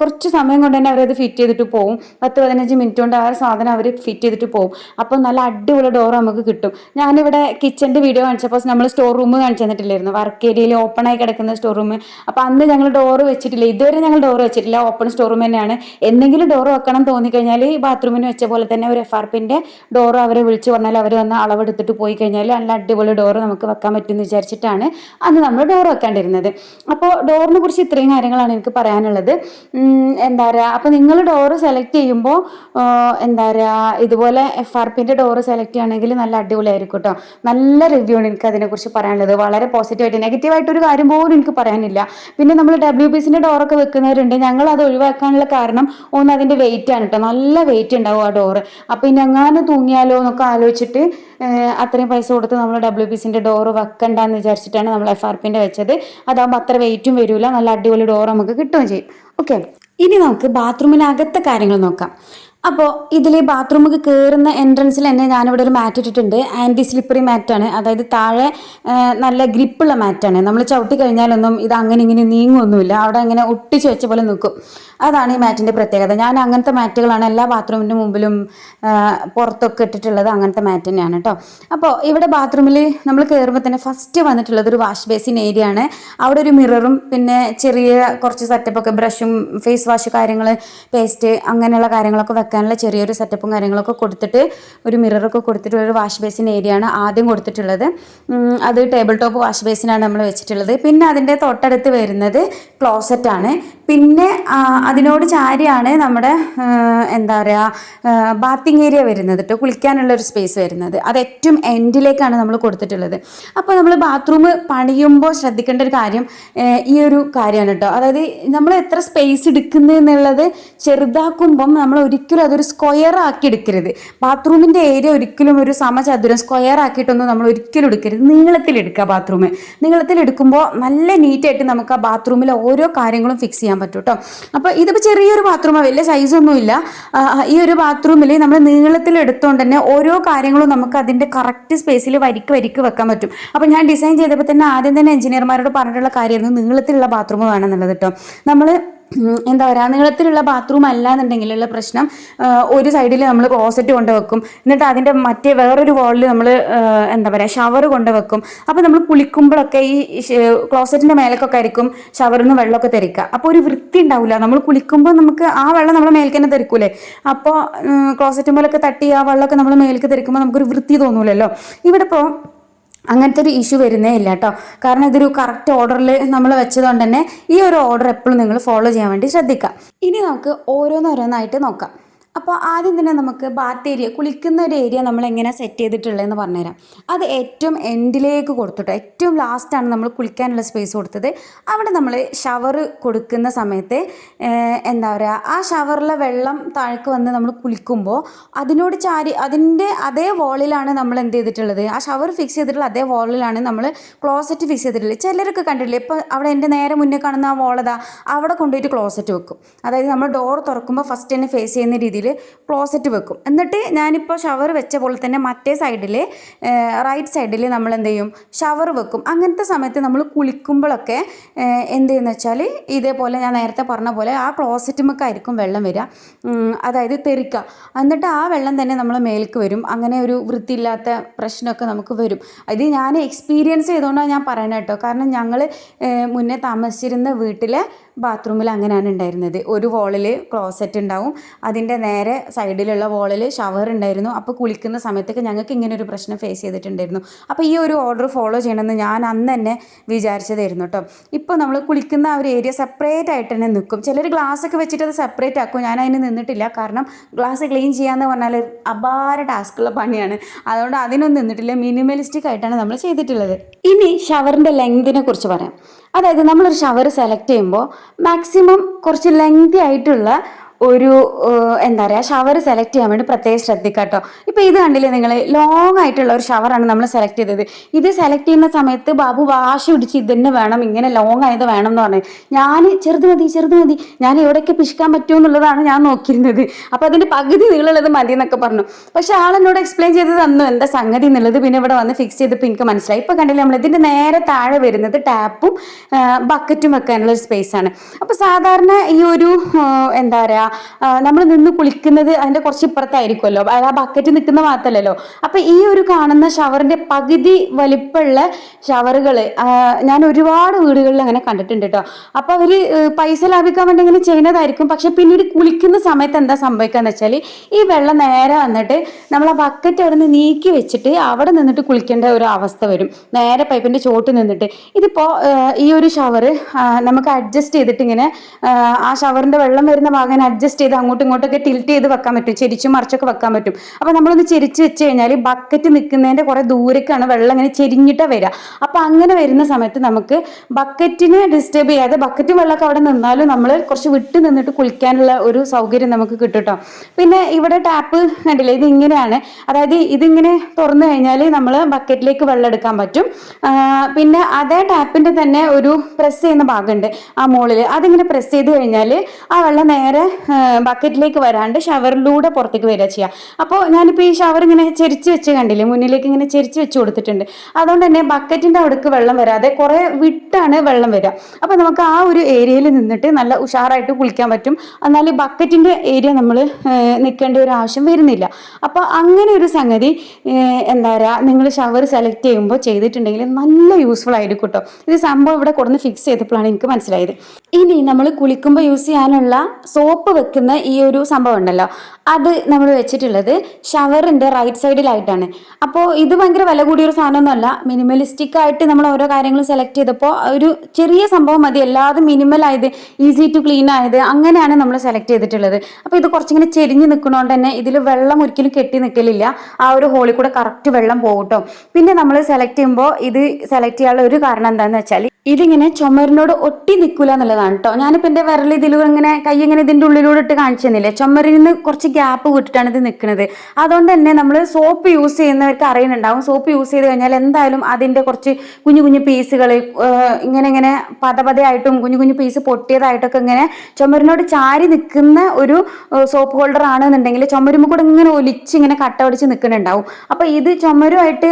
കുറച്ച് സമയം കൊണ്ട് തന്നെ അവരത് ഫിറ്റ് ചെയ്തിട്ട് പോകും. 10-15 മിനിറ്റ് കൊണ്ട് ആ സാധനം അവർ ഫിറ്റ് ചെയ്തിട്ട് പോകും. അപ്പോൾ നല്ല അടിപൊളി ഡോർ നമുക്ക് കിട്ടും. ഞാനിവിടെ കിച്ചൻ്റെ വീഡിയോ കാണിച്ചപ്പോൾ നമ്മൾ സ്റ്റോർ റൂം കാണിച്ചു തന്നിട്ടില്ലായിരുന്നു, വർക്ക് ഏരിയയിൽ ഓപ്പൺ ആയി കിടക്കുന്ന സ്റ്റോർ റൂം. അപ്പോൾ അന്ന് ഞങ്ങൾ ഡോർ വെച്ചിട്ടില്ല, ഇതുവരെ ഞങ്ങൾ ഡോർ വെച്ചിട്ടില്ല, ഓപ്പൺ സ്റ്റോർ റൂം തന്നെയാണ്. എന്തെങ്കിലും ഡോർ വെക്കണം തോന്നിക്കഴിഞ്ഞാൽ ഈ ബാത്റൂമിന് വെച്ച പോലെ തന്നെ ഒരു FRPൻ്റെ ഡോർ അവരെ വിളിച്ച് പറഞ്ഞാൽ അവർ വന്ന് അളവെടുത്തിട്ട് പോയി കഴിഞ്ഞാൽ നല്ല അടിപൊളി ഡോർ നമുക്ക് വെക്കാൻ പറ്റുമെന്ന് വിചാരിച്ചിട്ടാണ് അന്ന് നമ്മൾ ഡോർ വെക്കാണ്ടിരുന്നത്. അപ്പോൾ ഡോറിനെ കുറിച്ച് ഇത്രയും കാര്യങ്ങളാണ് എനിക്ക് പറയാനുള്ളത്. എന്താ പറയുക, അപ്പോൾ നിങ്ങൾ ഡോറ് സെലക്ട് ചെയ്യുമ്പോൾ എന്താ പറയുക, ഇതുപോലെ FRPൻ്റെ ഡോറ് സെലക്ട് ചെയ്യുകയാണെങ്കിൽ നല്ല അടിപൊളിയായിരിക്കും കേട്ടോ. നല്ല റിവ്യൂ ആണ് എനിക്ക് അതിനെക്കുറിച്ച് പറയാനുള്ളത്. വളരെ പോസിറ്റീവായിട്ട്, നെഗറ്റീവായിട്ടൊരു കാര്യം പോലും എനിക്ക് പറയാനില്ല. പിന്നെ നമ്മൾ WPCൻ്റെ ഡോറൊക്കെ വെക്കുന്നവരുണ്ട്. ഞങ്ങൾ അത് ഒഴിവാക്കാനുള്ള കാരണം ഒന്ന് അതിൻ്റെ വെയിറ്റ് ആണ് കേട്ടോ, നല്ല വെയിറ്റ് ഉണ്ടാവും ആ ഡോറ്. അപ്പോൾ ഇനി എങ്ങാനും തൂങ്ങിയാലോ എന്നൊക്കെ ആലോചിച്ചിട്ട് അത്രയും പൈസ കൊടുത്ത് നമ്മൾ WPCൻ്റെ ഡോറ് വെക്കണ്ടെന്ന് വിചാരിച്ചിട്ടാണ് നമ്മൾ FRPൻ്റെ വെച്ചത്. അതാകുമ്പോൾ അത്ര വെയിറ്റും വരില്ല, നല്ല അടിപൊളി ഡോർ നമുക്ക് കിട്ടുകയും ചെയ്യും. ഓക്കെ, ഇനി നമുക്ക് ബാത്റൂമിനകത്തെ കാര്യങ്ങൾ നോക്കാം. അപ്പോൾ ഇതിൽ ബാത്റൂമിൽ കയറുന്ന എൻട്രൻസിൽ തന്നെ ഞാനിവിടെ ഒരു മാറ്റ് ഇട്ടിട്ടുണ്ട്. ആൻറ്റി സ്ലിപ്പറി മാറ്റാണ്, അതായത് താഴെ നല്ല ഗ്രിപ്പുള്ള മാറ്റാണ്. നമ്മൾ ചവിട്ടി കഴിഞ്ഞാലൊന്നും ഇത് അങ്ങനെ ഇങ്ങനെ നീങ്ങുമൊന്നുമില്ല, അവിടെ അങ്ങനെ ഒട്ടിച്ച് വെച്ച പോലെ നിൽക്കും. അതാണ് ഈ മാറ്റിൻ്റെ പ്രത്യേകത. ഞാൻ അങ്ങനത്തെ മാറ്റുകളാണ് എല്ലാ ബാത്റൂമിൻ്റെ മുമ്പിലും പുറത്തൊക്കെ ഇട്ടിട്ടുള്ളത്, അങ്ങനത്തെ മാറ്റ് തന്നെയാണ് കേട്ടോ. അപ്പോൾ ഇവിടെ ബാത്റൂമിൽ നമ്മൾ കയറുമ്പോൾ തന്നെ ഫസ്റ്റ് വന്നിട്ടുള്ളത് ഒരു വാഷ് ബേസിൻ ഏരിയ ആണ്. അവിടെ ഒരു മിററും പിന്നെ ചെറിയ കുറച്ച് സെറ്റപ്പൊക്കെ, ബ്രഷും ഫേസ് വാഷ് കാര്യങ്ങൾ, പേസ്റ്റ് അങ്ങനെയുള്ള കാര്യങ്ങളൊക്കെ വെക്കാനുള്ള ചെറിയൊരു സെറ്റപ്പും കാര്യങ്ങളൊക്കെ കൊടുത്തിട്ട് ഒരു മിററൊക്കെ കൊടുത്തിട്ട് ഒരു വാഷ് ബേസിൻ ഏരിയ ആണ് ആദ്യം കൊടുത്തിട്ടുള്ളത്. അത് ടേബിൾ ടോപ്പ് വാഷ് ബേസിനാണ് നമ്മൾ വെച്ചിട്ടുള്ളത്. പിന്നെ അതിൻ്റെ തൊട്ടടുത്ത് വരുന്നത് ക്ലോസറ്റാണ്. പിന്നെ അതിനോട് ചാരിയാണ് നമ്മുടെ എന്താ പറയുക ബാത്തിങ് ഏരിയ വരുന്നത് കേട്ടോ, കുളിക്കാനുള്ള ഒരു സ്പേസ് വരുന്നത്. അത് ഏറ്റവും എൻഡിലേക്കാണ് നമ്മൾ കൊടുത്തിട്ടുള്ളത്. അപ്പോൾ നമ്മൾ ബാത്റൂം പണിയുമ്പോൾ ശ്രദ്ധിക്കേണ്ട ഒരു കാര്യം ഈ ഒരു കാര്യമാണ് കേട്ടോ. അതായത് നമ്മൾ എത്ര സ്പേസ് എടുക്കുന്നത് എന്നുള്ളത് ചെറുതാക്കുമ്പം നമ്മൾ ഒരിക്കലും അതൊരു സ്ക്വയർ ആക്കി എടുക്കരുത്. ബാത്റൂമിൻ്റെ ഏരിയ ഒരിക്കലും ഒരു സമചതുരം സ്ക്വയർ ആക്കിയിട്ടൊന്നും നമ്മൾ ഒരിക്കലും എടുക്കരുത്. നീളത്തിലെടുക്കുക. ബാത്റൂം നീളത്തിലെടുക്കുമ്പോൾ നല്ല നീറ്റായിട്ട് നമുക്ക് ആ ബാത്റൂമിലെ ഓരോ കാര്യങ്ങളും ഫിക്സ് ചെയ്യാൻ പറ്റും കേട്ടോ. അപ്പോൾ ഇതിപ്പോൾ ചെറിയൊരു ബാത്റൂമാണ്, വലിയ സൈസൊന്നുമില്ല. ഈ ഒരു ബാത്റൂമിൽ നമ്മൾ നീളത്തിൽ എടുത്തുകൊണ്ട് തന്നെ ഓരോ കാര്യങ്ങളും നമുക്ക് അതിൻ്റെ കറക്റ്റ് സ്പേസിൽ വരിക്ക് വെക്കാൻ പറ്റും. അപ്പോൾ ഞാൻ ഡിസൈൻ ചെയ്തപ്പോൾ തന്നെ ആദ്യം തന്നെ എഞ്ചിനീയർമാരോട് പറഞ്ഞിട്ടുള്ള കാര്യമായിരുന്നു നീളത്തിലുള്ള ബാത്റൂം വേണമെന്നുള്ളത് കേട്ടോ. നമ്മൾ എന്താ പറയുക, നീളത്തിലുള്ള ബാത്റൂം അല്ല എന്നുണ്ടെങ്കിലുള്ള പ്രശ്നം, ഒരു സൈഡിൽ നമ്മൾ ക്ലോസറ്റ് കൊണ്ടുവെക്കും, എന്നിട്ട് അതിൻ്റെ മറ്റേ വേറൊരു വാളിൽ നമ്മൾ എന്താ പറയുക ഷവർ കൊണ്ടുവെക്കും. അപ്പോൾ നമ്മൾ കുളിക്കുമ്പോഴൊക്കെ ഈ ക്ലോസറ്റിൻ്റെ മേലേക്കൊക്കെ ആയിരിക്കും ഷവറിൽ നിന്ന് വെള്ളമൊക്കെ തെറിക്കുക. അപ്പോൾ ഒരു വൃത്തി ഉണ്ടാവില്ല. നമ്മൾ കുളിക്കുമ്പോൾ നമുക്ക് ആ വെള്ളം നമ്മൾ മേലേക്ക് തന്നെ തെറിക്കൂലേ. അപ്പോൾ ക്ലോസറ്റ് മേലൊക്കെ തട്ടി ആ വെള്ളമൊക്കെ നമ്മൾ മേലേക്ക് തെറിക്കുമ്പോൾ നമുക്കൊരു വൃത്തി തോന്നൂലല്ലോ. ഇവിടെ ഇപ്പോൾ അങ്ങനത്തെ ഒരു ഇഷ്യൂ വരുന്നേ ഇല്ല കേട്ടോ. കാരണം ഇതൊരു കറക്റ്റ് ഓർഡറിൽ നമ്മൾ വെച്ചതുകൊണ്ട് തന്നെ ഈ ഒരു ഓർഡർ എപ്പോഴും നിങ്ങൾ ഫോളോ ചെയ്യാൻ വേണ്ടി ശ്രദ്ധിക്കുക. ഇനി നമുക്ക് ഓരോന്നോരോന്നായിട്ട് നോക്കാം. അപ്പോൾ ആദ്യം തന്നെ നമുക്ക് ബാത്ത് ഏരിയ, കുളിക്കുന്ന ഒരു ഏരിയ നമ്മൾ എങ്ങനെ സെറ്റ് ചെയ്തിട്ടുള്ളതെന്ന് പറഞ്ഞുതരാം. അത് ഏറ്റവും എൻഡിലേക്ക് കൊടുത്തിട്ടോ, ഏറ്റവും ലാസ്റ്റാണ് നമ്മൾ കുളിക്കാനുള്ള സ്പേസ് കൊടുത്തത്. അവിടെ നമ്മൾ ഷവർ കൊടുക്കുന്ന സമയത്ത് എന്താ പറയുക, ആ ഷവറിലെ വെള്ളം താഴേക്ക് വന്ന് നമ്മൾ കുളിക്കുമ്പോൾ അതിനോട് ചാരി അതിൻ്റെ അതേ വോളിലാണ് നമ്മൾ എന്ത് ചെയ്തിട്ടുള്ളത്, ആ ഷവർ ഫിക്സ് ചെയ്തിട്ടുള്ള അതേ വോളിലാണ് നമ്മൾ ക്ലോസറ്റ് ഫിക്സ് ചെയ്തിട്ടുള്ളത്. ചിലരൊക്കെ കണ്ടിട്ടില്ലേ, ഇപ്പോൾ അവിടെ എൻ്റെ നേരെ മുന്നേ കാണുന്ന ആ വോളതാ അവിടെ കൊണ്ടുപോയിട്ട് ക്ലോസറ്റ് വെക്കും. അതായത് നമ്മൾ ഡോർ തുറക്കുമ്പോൾ ഫസ്റ്റ് തന്നെ ഫേസ് ചെയ്യുന്ന രീതിയിൽ സൈഡിൽ ക്ലോസറ്റ് വെക്കും. എന്നിട്ട് ഞാനിപ്പോൾ ഷവർ വെച്ച പോലെ തന്നെ മറ്റേ സൈഡിൽ റൈറ്റ് സൈഡിൽ നമ്മൾ എന്ത് ചെയ്യും, ഷവർ വെക്കും. അങ്ങനത്തെ സമയത്ത് നമ്മൾ കുളിക്കുമ്പോഴൊക്കെ എന്ത് ചെയ്യുന്ന വെച്ചാൽ ഇതേപോലെ ഞാൻ നേരത്തെ പറഞ്ഞ പോലെ ആ ക്ലോസറ്റുമൊക്കെയായിരിക്കും വെള്ളം വരിക, അതായത് തെറിക്കുക. എന്നിട്ട് ആ വെള്ളം തന്നെ നമ്മൾ മേലേക്ക് വരും. അങ്ങനെ ഒരു വൃത്തിയില്ലാത്ത പ്രശ്നമൊക്കെ നമുക്ക് വരും. ഇത് ഞാൻ എക്സ്പീരിയൻസ് ചെയ്തുകൊണ്ടാണ് ഞാൻ പറയുന്നത് കേട്ടോ. കാരണം ഞങ്ങൾ മുന്നേ താമസിച്ചിരുന്ന വീട്ടിലെ ബാത്റൂമിൽ അങ്ങനെയാണ് ഉണ്ടായിരുന്നത്. ഒരു വോളിൽ ക്ലോസറ്റ് ഉണ്ടാവും, അതിൻ്റെ നേരെ സൈഡിലുള്ള വോളിൽ ഷവർ ഉണ്ടായിരുന്നു. അപ്പോൾ കുളിക്കുന്ന സമയത്തൊക്കെ ഞങ്ങൾക്ക് ഇങ്ങനെ ഒരു പ്രശ്നം ഫേസ് ചെയ്തിട്ടുണ്ടായിരുന്നു. അപ്പോൾ ഈ ഒരു ഓർഡർ ഫോളോ ചെയ്യണമെന്ന് ഞാൻ അന്ന് തന്നെ വിചാരിച്ചതായിരുന്നു കേട്ടോ. ഇപ്പോൾ നമ്മൾ കുളിക്കുന്ന ആ ഒരു ഏരിയ സെപ്പറേറ്റ് ആയിട്ട് തന്നെ നിൽക്കും. ചിലർ ഗ്ലാസ്സൊക്കെ വെച്ചിട്ട് അത് സെപ്പറേറ്റ് ആക്കും. ഞാൻ അതിന് നിന്നിട്ടില്ല. കാരണം ഗ്ലാസ് ക്ലീൻ ചെയ്യാന്ന് പറഞ്ഞാൽ അപാര ടാസ്ക്കുള്ള പണിയാണ്. അതുകൊണ്ട് അതിനൊന്നും നിന്നിട്ടില്ല. മിനിമലിസ്റ്റിക് ആയിട്ടാണ് നമ്മൾ ചെയ്തിട്ടുള്ളത്. ഇനി ഷവറിൻ്റെ ലെങ്തിനെ കുറിച്ച് പറയാം. അതായത് നമ്മളൊരു ഷവർ സെലക്ട് ചെയ്യുമ്പോൾ മാക്സിമം കുറച്ച് ലെങ്തി ആയിട്ടുള്ള ഒരു എന്താ പറയുക ഷവർ സെലക്ട് ചെയ്യാൻ വേണ്ടി പ്രത്യേകം ശ്രദ്ധിക്കുക കേട്ടോ. ഇപ്പോൾ ഇത് കണ്ടില്ലേ നിങ്ങൾ, ലോങ് ആയിട്ടുള്ള ഒരു ഷവറാണ് നമ്മൾ സെലക്ട് ചെയ്തത്. ഇത് സെലക്ട് ചെയ്യുന്ന സമയത്ത് ബാബു വാശി പിടിച്ച് ഇതന്നെ വേണം, ഇങ്ങനെ ലോങ് ആയത് വേണം എന്ന് പറഞ്ഞു. ഞാൻ ചെറുത് മതി, ഞാൻ എവിടെയൊക്കെ പിശുക്കാൻ പറ്റുമോ എന്നുള്ളതാണ് ഞാൻ നോക്കിയിരുന്നത്. അപ്പോൾ അതിൻ്റെ പകുതി നീളമുള്ളത് മതി എന്നൊക്കെ പറഞ്ഞു. പക്ഷെ ആളെന്നോട് എക്സ്പ്ലെയിൻ ചെയ്ത് തന്നു എന്താ സംഗതി എന്നുള്ളത്. പിന്നെ ഇവിടെ വന്ന് ഫിക്സ് ചെയ്തപ്പോൾ എനിക്ക് മനസ്സിലായി. ഇപ്പോൾ കണ്ടില്ലേ നമ്മൾ ഇതിൻ്റെ നേരെ താഴെ വരുന്നത് ടാപ്പും ബക്കറ്റും വെക്കാനുള്ള ഒരു സ്പേസ് ആണ്. അപ്പോൾ സാധാരണ ഈ ഒരു എന്താ പറയുക നമ്മൾ നിന്ന് കുളിക്കുന്നത് അതിൻ്റെ കുറച്ച് ഇപ്പുറത്തായിരിക്കുമല്ലോ, ആ ബക്കറ്റ് നിൽക്കുന്ന ഭാഗത്തല്ലല്ലോ. അപ്പം ഈ ഒരു കാണുന്ന ഷവറിൻ്റെ പകുതി വലിപ്പമുള്ള ഷവറുകൾ ഞാൻ ഒരുപാട് വീടുകളിൽ അങ്ങനെ കണ്ടിട്ടുണ്ട് കേട്ടോ. അപ്പോൾ അവർ പൈസ ലാഭിക്കാൻ വേണ്ടി ഇങ്ങനെ ചെയ്യുന്നതായിരിക്കും. പക്ഷെ പിന്നീട് കുളിക്കുന്ന സമയത്ത് എന്താ സംഭവിക്കാന്ന് വെച്ചാൽ ഈ വെള്ളം നേരെ വന്നിട്ട് നമ്മൾ ആ ബക്കറ്റ് അവിടെ നിന്ന് നീക്കി വെച്ചിട്ട് അവിടെ നിന്നിട്ട് കുളിക്കേണ്ട ഒരു അവസ്ഥ വരും, നേരെ പൈപ്പിൻ്റെ ചോട്ട് നിന്നിട്ട്. ഇതിപ്പോൾ ഈ ഒരു ഷവർ നമുക്ക് അഡ്ജസ്റ്റ് ചെയ്തിട്ട് ഇങ്ങനെ ആ ഷവറിൻ്റെ വെള്ളം വരുന്ന ഭാഗം അഡ്ജസ്റ്റ് ചെയ്ത് അങ്ങോട്ടും ഇങ്ങോട്ടൊക്കെ ടിൽറ്റ് ചെയ്ത് വെക്കാൻ പറ്റും, ചെരിച്ചും മറിച്ചൊക്കെ വെക്കാൻ പറ്റും. അപ്പോൾ നമ്മളൊന്ന് ചെരിച്ച് വെച്ച് കഴിഞ്ഞാൽ ബക്കറ്റ് നിൽക്കുന്നതിൻ്റെ കുറേ ദൂരേക്കാണ് വെള്ളം ഇങ്ങനെ ചെരിഞ്ഞിട്ട് വരിക. അപ്പോൾ അങ്ങനെ വരുന്ന സമയത്ത് നമുക്ക് ബക്കറ്റിനെ ഡിസ്റ്റർബ് ചെയ്യാതെ ബക്കറ്റും വെള്ളമൊക്കെ അവിടെ നിന്നാലും നമ്മൾ കുറച്ച് വിട്ട് നിന്നിട്ട് കുളിക്കാനുള്ള ഒരു സൗകര്യം നമുക്ക് കിട്ടും കേട്ടോ. പിന്നെ ഇവിടെ ടാപ്പ് കണ്ടില്ലേ, ഇത് ഇങ്ങനെയാണ്. അതായത് ഇതിങ്ങനെ തുറന്നു കഴിഞ്ഞാൽ നമ്മൾ ബക്കറ്റിലേക്ക് വെള്ളം എടുക്കാൻ പറ്റും. പിന്നെ അതേ ടാപ്പിൻ്റെ തന്നെ ഒരു പ്രസ് ചെയ്യുന്ന ഭാഗമുണ്ട് ആ മുകളിൽ, അതിങ്ങനെ പ്രസ് ചെയ്ത് കഴിഞ്ഞാൽ ആ വെള്ളം നേരെ ബക്കറ്റിലേക്ക് വരാണ്ട് ഷവറിലൂടെ പുറത്തേക്ക് വരിക ചെയ്യുക. അപ്പോൾ ഞാനിപ്പോൾ ഈ ഷവർ ഇങ്ങനെ ചെരിച്ച് വെച്ച് കണ്ടില്ലേ, മുന്നിലേക്ക് ഇങ്ങനെ ചെരിച്ച് വെച്ച് കൊടുത്തിട്ടുണ്ട്. അതുകൊണ്ട് തന്നെ ബക്കറ്റിൻ്റെ അവിടേക്ക് വെള്ളം വരാതെ കുറേ വിട്ടാണ് വെള്ളം വരിക. അപ്പോൾ നമുക്ക് ആ ഒരു ഏരിയയിൽ നിന്നിട്ട് നല്ല ഉഷാറായിട്ട് കുളിക്കാൻ പറ്റും. എന്നാൽ ബക്കറ്റിൻ്റെ ഏരിയ നമ്മൾ നിൽക്കേണ്ട ഒരു ആവശ്യം വരുന്നില്ല. അപ്പോൾ അങ്ങനെ ഒരു സംഗതി എന്താ പറയുക, നിങ്ങൾ ഷവർ സെലക്ട് ചെയ്യുമ്പോൾ ചെയ്തിട്ടുണ്ടെങ്കിൽ നല്ല യൂസ്ഫുൾ ആയിരിക്കും കേട്ടോ. ഇത് സംഭവം ഇവിടെ കൊടുന്ന് ഫിക്സ് ചെയ്തപ്പോഴാണ് എനിക്ക് മനസ്സിലായത്. ഇനി നമ്മൾ കുളിക്കുമ്പോൾ യൂസ് ചെയ്യാനുള്ള സോപ്പ് വെക്കുന്ന ഈ ഒരു സംഭവം ഉണ്ടല്ലോ, അത് നമ്മൾ വെച്ചിട്ടുള്ളത് ഷവറിൻ്റെ റൈറ്റ് സൈഡിലായിട്ടാണ്. അപ്പോൾ ഇത് ഭയങ്കര വില കൂടിയൊരു സാധനമൊന്നുമല്ല. മിനിമലിസ്റ്റിക് ആയിട്ട് നമ്മൾ ഓരോ കാര്യങ്ങളും സെലക്ട് ചെയ്തപ്പോൾ ഒരു ചെറിയ സംഭവം മതി, എല്ലാതും മിനിമൽ ആയത്, ഈസി ടു ക്ലീൻ ആയത്, അങ്ങനെയാണ് നമ്മൾ സെലക്ട് ചെയ്തിട്ടുള്ളത്. അപ്പോൾ ഇത് കുറച്ചിങ്ങനെ ചെരിഞ്ഞ് നിൽക്കുന്നതുകൊണ്ട് തന്നെ ഇതിൽ വെള്ളം ഒരിക്കലും കെട്ടി നിൽക്കലില്ല. ആ ഒരു ഹോളിൽ കൂടെ കറക്റ്റ് വെള്ളം പോകും കേട്ടോ. പിന്നെ നമ്മൾ സെലക്ട് ചെയ്യുമ്പോൾ ഇത് സെലക്ട് ചെയ്യാനുള്ള ഒരു കാരണം എന്താണെന്ന് വെച്ചാൽ ഇതിങ്ങനെ ചുമരിനോട് ഒട്ടി നിൽക്കില്ല എന്നുള്ളതാണ് കേട്ടോ. ഞാനിപ്പോൾ എൻ്റെ വിരൽ ഇതിലൂടെ ഇങ്ങനെ കൈ ഇങ്ങനെ ഇതിൻ്റെ ഉള്ളിലൂടെ ഇട്ട് കാണിച്ചു തന്നില്ലേ, ചുമരിൽ നിന്ന് കുറച്ച് ഗ്യാപ്പ് വിട്ടിട്ടാണ് ഇത് നിൽക്കുന്നത്. അതുകൊണ്ട് തന്നെ നമ്മൾ സോപ്പ് യൂസ് ചെയ്യുന്നവർക്ക് അറിയുന്നുണ്ടാവും, സോപ്പ് യൂസ് ചെയ്ത് കഴിഞ്ഞാൽ എന്തായാലും അതിൻ്റെ കുറച്ച് കുഞ്ഞു കുഞ്ഞു പീസുകൾ ഇങ്ങനെ പതപതയായിട്ടും കുഞ്ഞു കുഞ്ഞു പീസ് പൊട്ടിയതായിട്ടൊക്കെ ഇങ്ങനെ ചുമരിനോട് ചാരി നിൽക്കുന്ന ഒരു സോപ്പ് ഹോൾഡർ ആണെന്നുണ്ടെങ്കിൽ ചുമരുമ്പോൾ കൂടെ ഇങ്ങനെ ഒലിച്ച് ഇങ്ങനെ കട്ട ഒടിച്ച് നിൽക്കുന്നുണ്ടാവും. അപ്പോൾ ഇത് ചുമരുമായിട്ട്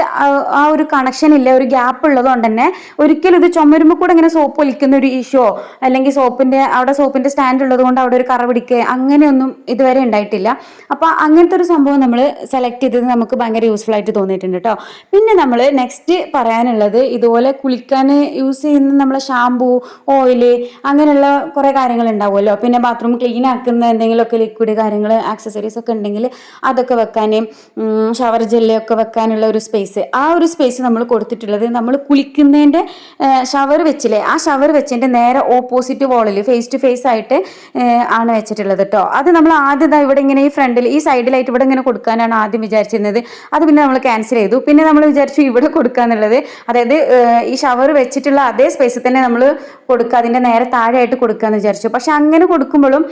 ആ ഒരു കണക്ഷൻ ഇല്ല, ഒരു ഗ്യാപ്പ് ഉള്ളതുകൊണ്ട് തന്നെ ഒരിക്കലും ഇത് ചുമരുമ്പോൾ കൂടെ ഇങ്ങനെ സോപ്പ് ഒലിക്കുന്ന ഒരു ഇഷ്യോ അല്ലെങ്കിൽ സോപ്പിന്റെ സ്റ്റാൻഡ് ഉള്ളത് കൊണ്ട് അവിടെ ഒരു കറ പിടിക്കുക അങ്ങനെയൊന്നും ഇതുവരെ ഉണ്ടായിട്ടില്ല. അപ്പോൾ അങ്ങനത്തെ ഒരു സംഭവം നമ്മൾ സെലക്ട് ചെയ്തത് നമുക്ക് ഭയങ്കര യൂസ്ഫുൾ ആയിട്ട് തോന്നിയിട്ടുണ്ട് കേട്ടോ. പിന്നെ നമ്മൾ നെക്സ്റ്റ് പറയാനുള്ളത്, ഇതുപോലെ കുളിക്കാൻ യൂസ് ചെയ്യുന്ന നമ്മളെ ഷാമ്പൂ, ഓയില്, അങ്ങനെയുള്ള കുറേ കാര്യങ്ങൾ ഉണ്ടാവുമല്ലോ. പിന്നെ ബാത്റൂം ക്ലീൻ ആക്കുന്ന എന്തെങ്കിലുമൊക്കെ ലിക്വിഡ് കാര്യങ്ങൾ, ആക്സസറീസ് ഒക്കെ ഉണ്ടെങ്കിൽ അതൊക്കെ വെക്കാൻ, ഷവർ ജെല്ലൊക്കെ വെക്കാനുള്ള ഒരു സ്പേസ്, ആ ഒരു സ്പേസ് നമ്മൾ കൊടുത്തിട്ടുള്ളത് നമ്മൾ കുളിക്കുന്നതിൻ്റെ ഷവർ വെച്ചില്ലേ, ആ ഷവർ വെച്ചതിൻ്റെ നേരെ ഓപ്പോസിറ്റ് വാളിൽ ഫേസ് ടു ഫേസ് ആയിട്ട് ആണ് വെച്ചിട്ടുള്ളത് കേട്ടോ. അത് നമ്മൾ ആദ്യം ഇവിടെ ഇങ്ങനെ ഈ ഫ്രണ്ടിൽ ഈ സൈഡിലായിട്ട് ഇവിടെ ഇങ്ങനെ കൊടുക്കാനാണ് ആദ്യം വിചാരിച്ചിരുന്നത്. അത് പിന്നെ നമ്മൾ ക്യാൻസൽ ചെയ്തു. പിന്നെ നമ്മൾ വിചാരിച്ചു ഇവിടെ കൊടുക്കാന്നുള്ളത്, അതായത് ഈ ഷവർ വെച്ചിട്ടുള്ള അതേ സ്പേസിൽ തന്നെ നമ്മൾ കൊടുക്കുക, അതിൻ്റെ നേരെ താഴെയായിട്ട് കൊടുക്കാന്ന് വിചാരിച്ചു. പക്ഷെ അങ്ങനെ കൊടുക്കുമ്പോഴും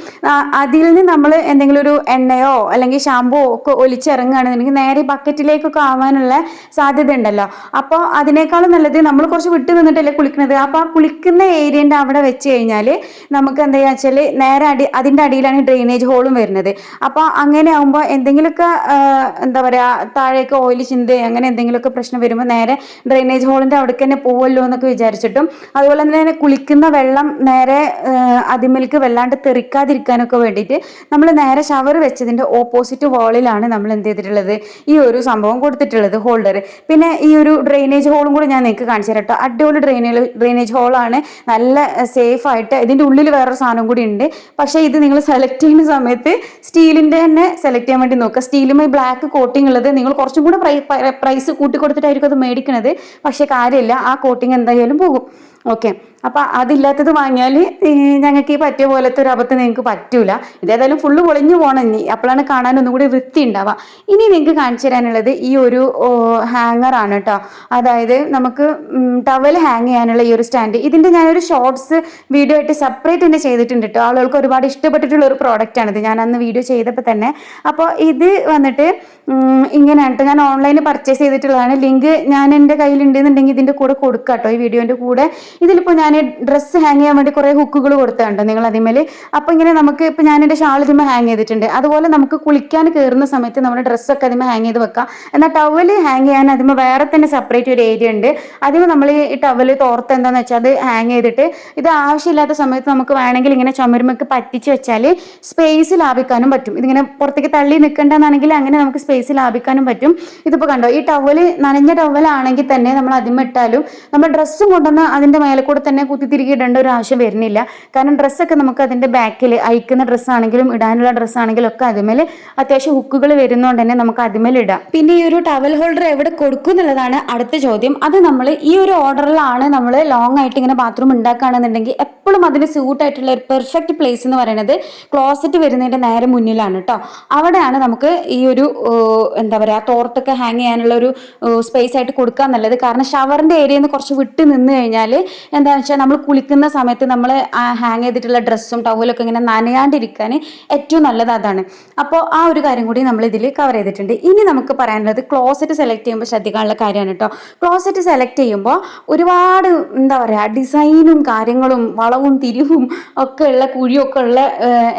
അതിൽ നിന്ന് നമ്മൾ എന്തെങ്കിലും ഒരു എണ്ണയോ അല്ലെങ്കിൽ ഷാമ്പോ ഒക്കെ ഒലിച്ചിറങ്ങുകയാണെന്നുണ്ടെങ്കിൽ നേരെ ബക്കറ്റിലേക്കൊക്കെ ആവാനുള്ള സാധ്യത ഉണ്ടല്ലോ. അപ്പോൾ അതിനേക്കാളും നല്ലത് നമ്മൾ കുറച്ച് വിട്ട് നിന്നിട്ടല്ലേ കുളിക്കുന്നത്. അപ്പോൾ ആ കുളിക്കുന്ന ഏരിയൻ്റെ അവിടെ വെച്ച് കഴിഞ്ഞാൽ നമുക്ക് എന്താ വെച്ചാൽ നേരെ അതിൻ്റെ അടിയിലാണ് ഡ്രെയിനേജ് ഹോളും വരുന്നത്. അപ്പോൾ അങ്ങനെ ആകുമ്പോൾ എന്തെങ്കിലുമൊക്കെ എന്താ പറയുക താഴേക്ക് ഓയിൽ ചിന്ത അങ്ങനെ എന്തെങ്കിലുമൊക്കെ പ്രശ്നം വരുമ്പോൾ നേരെ ഡ്രെയിനേജ് ഹോളിൻ്റെ അവിടേക്ക് തന്നെ പോവല്ലോ എന്നൊക്കെ വിചാരിച്ചിട്ടും അതുപോലെ തന്നെ കുളിക്കുന്ന വെള്ളം നേരെ അതിമേൽക്ക് വല്ലാണ്ട് തെറിക്കാതിരിക്കാനൊക്കെ വേണ്ടിയിട്ട് നമ്മൾ നേരെ ഷവർ വെച്ചതിൻ്റെ ഓപ്പോസിറ്റ് വാളിലാണ് നമ്മൾ എന്ത് ചെയ്തിട്ടുള്ളത് ഈ ഒരു സംഭവം കൊടുത്തിട്ടുള്ളത്, ഹോൾഡർ. പിന്നെ ഈ ഒരു ഡ്രെയിനേജ് ഹോളും കൂടി ഞാൻ നിങ്ങൾക്ക് കാണിച്ചു തരാം കേട്ടോ. അടിപൊളി ഡ്രെയിനേജ് ഹോളാണ്, നല്ല സേഫ് ആയിട്ട്. ഇതിൻ്റെ ഉള്ളിൽ വേറൊരു സാധനം കൂടി ഉണ്ട്. പക്ഷേ ഇത് നിങ്ങൾ സെലക്ട് ചെയ്യുന്ന സമയത്ത് സ്റ്റീലിൻ്റെ തന്നെ സെലക്ട് ചെയ്യാൻ വേണ്ടി നോക്കുക. സ്റ്റീലുമായി ബ്ലാക്ക് കോട്ടിംഗ് ഉള്ളത് നിങ്ങൾ കുറച്ചും കൂടെ പ്രൈസ് കൂട്ടി കൊടുത്തിട്ടായിരിക്കും അത് മേടിക്കുന്നത്. പക്ഷേ കാര്യമില്ല, ആ കോട്ടിങ് എന്തായാലും പോകും. ഓക്കെ, അപ്പം അതില്ലാത്തത് വാങ്ങിയാൽ ഞങ്ങൾക്ക് ഈ പറ്റിയ പോലത്തെ ഒരു അബദ്ധം നിങ്ങൾക്ക് പറ്റൂല. ഇതേതായാലും ഫുള്ള് പൊളിഞ്ഞു പോകണം ഇനി, അപ്പോഴാണ് കാണാൻ ഒന്നും കൂടി വൃത്തി ഉണ്ടാവുക. ഇനി നിങ്ങൾക്ക് കാണിച്ചു തരാനുള്ളത് ഈ ഒരു ഹാങ്ങറാണ് കേട്ടോ. അതായത് നമുക്ക് ടവൽ ഹാങ് ചെയ്യാനുള്ള ഈ ഒരു സ്റ്റാൻഡ്. ഇതിൻ്റെ ഞാനൊരു ഷോർട്സ് വീഡിയോ ആയിട്ട് സെപ്പറേറ്റ് തന്നെ ചെയ്തിട്ടുണ്ട് കേട്ടോ. ആളുകൾക്ക് ഒരുപാട് ഇഷ്ടപ്പെട്ടിട്ടുള്ള ഒരു പ്രോഡക്റ്റാണിത്, ഞാൻ അന്ന് വീഡിയോ ചെയ്തപ്പോൾ തന്നെ. അപ്പോൾ ഇത് വന്നിട്ട് ഇങ്ങനെയാണ് കേട്ടോ. ഞാൻ ഓൺലൈനിൽ പർച്ചേസ് ചെയ്തിട്ടുള്ളതാണ്. ലിങ്ക് ഞാൻ എൻ്റെ കയ്യിലുണ്ടെന്നുണ്ടെങ്കിൽ ഇതിൻ്റെ കൂടെ കൊടുക്കാം കേട്ടോ, ഈ വീഡിയോൻ്റെ കൂടെ. ഇതിലിപ്പോൾ ഞാൻ ഡ്രസ്സ് ഹാങ് ചെയ്യാൻ വേണ്ടി കുറേ ഹുക്കുകൾ കൊടുത്തിട്ടുണ്ടോ നിങ്ങൾ അതിന്മേൽ. അപ്പോൾ ഇങ്ങനെ നമുക്ക് ഇപ്പോൾ ഞാൻ എൻ്റെ ഷാൾ ഇതിന്മേൽ ഹാങ് ചെയ്തിട്ടുണ്ട്. അതുപോലെ നമുക്ക് കുളിക്കാൻ കയറുന്ന സമയത്ത് നമ്മുടെ ഡ്രസ്സൊക്കെ അതിന്മേൽ ഹാങ് ചെയ്ത് വെക്കാം. എന്നാൽ ടവൽ ഹാങ് ചെയ്യാൻ അതിന്മേൽ വേറെ തന്നെ സെപ്പറേറ്റ് ഒരു ഏരിയ ഉണ്ട്. അതിന് നമ്മൾ ഈ ടവൽ തോർത്ത് എന്താണെന്ന് വെച്ചാൽ അത് ഹാങ് ചെയ്തിട്ട് ഇത് ആവശ്യമില്ലാത്ത സമയത്ത് നമുക്ക് വേണമെങ്കിൽ ഇങ്ങനെ ചുമരുമൊക്കെ പറ്റിച്ച് വെച്ചാൽ സ്പേസ് ലാഭിക്കാനും പറ്റും. ഇതിങ്ങനെ പുറത്തേക്ക് തള്ളി നിൽക്കേണ്ടതാണെങ്കിൽ അങ്ങനെ നമുക്ക് സ്പേസ് ലാഭിക്കാനും പറ്റും. ഇതിപ്പോൾ കണ്ടോ, ഈ ടവൽ നനഞ്ഞ ടവലാണെങ്കിൽ തന്നെ നമ്മൾ അതിമിട്ടാലും നമ്മൾ ഡ്രസ്സും കൊണ്ടുവന്ന് അതിൻ്റെ മേലെ കൂടെ തന്നെ കുത്തിത്തിരികെ ഇടേണ്ട ഒരു ആവശ്യം വരുന്നില്ല. കാരണം ഡ്രസ്സൊക്കെ നമുക്ക് അതിൻ്റെ ബാക്കിൽ അയക്കുന്ന ഡ്രസ്സാണെങ്കിലും ഇടാനുള്ള ഡ്രസ്സാണെങ്കിലും ഒക്കെ അതിമേൽ അത്യാവശ്യം ഹുക്കുകൾ വരുന്നതുകൊണ്ട് തന്നെ നമുക്ക് അതിമേൽ ഇടാം. പിന്നെ ഈ ഒരു ടവൽ ഹോൾഡർ എവിടെ കൊടുക്കും എന്നുള്ളതാണ് അടുത്ത ചോദ്യം. അത് നമ്മൾ ഈ ഒരു ഓർഡറിലാണ് നമ്മൾ ലോങ് ആയിട്ട് ഇങ്ങനെ ബാത്റൂം ഉണ്ടാക്കുകയാണെന്നുണ്ടെങ്കിൽ എപ്പോഴും അതിന് സ്യൂട്ട് ആയിട്ടുള്ള ഒരു പെർഫെക്റ്റ് പ്ലേസ് എന്ന് പറയുന്നത് ക്ലോസറ്റ് വരുന്നതിൻ്റെ നേരെ മുന്നിലാണ് കേട്ടോ. അവിടെയാണ് നമുക്ക് ഈ ഒരു എന്താ പറയുക തോർത്തൊക്കെ ഹാങ് ചെയ്യാനുള്ള ഒരു സ്പേസ് ആയിട്ട് കൊടുക്കുക എന്നുള്ളത്. കാരണം ഷവറിൻ്റെ ഏരിയയിൽ നിന്ന് കുറച്ച് വിട്ട് നിന്ന് കഴിഞ്ഞാൽ എന്താണെന്ന് വെച്ചാൽ നമ്മൾ കുളിക്കുന്ന സമയത്ത് നമ്മൾ ഹാങ് ചെയ്തിട്ടുള്ള ഡ്രസ്സും ടവലൊക്കെ ഇങ്ങനെ നനയാണ്ടിരിക്കാൻ ഏറ്റവും നല്ലത് അതാണ്. അപ്പോൾ ആ ഒരു കാര്യം കൂടി നമ്മൾ ഇതിൽ കവർ ചെയ്തിട്ടുണ്ട്. ഇനി നമുക്ക് പറയാനുള്ളത് ക്ലോസറ്റ് സെലക്ട് ചെയ്യുമ്പോൾ ശ്രദ്ധിക്കാനുള്ള കാര്യമാണ് കേട്ടോ. ക്ലോസറ്റ് സെലക്ട് ചെയ്യുമ്പോൾ ഒരുപാട് എന്താ പറയുക ഡിസൈനും കാര്യങ്ങളും വളവും തിരിവും ഒക്കെ ഉള്ള കുഴിയൊക്കെ ഉള്ള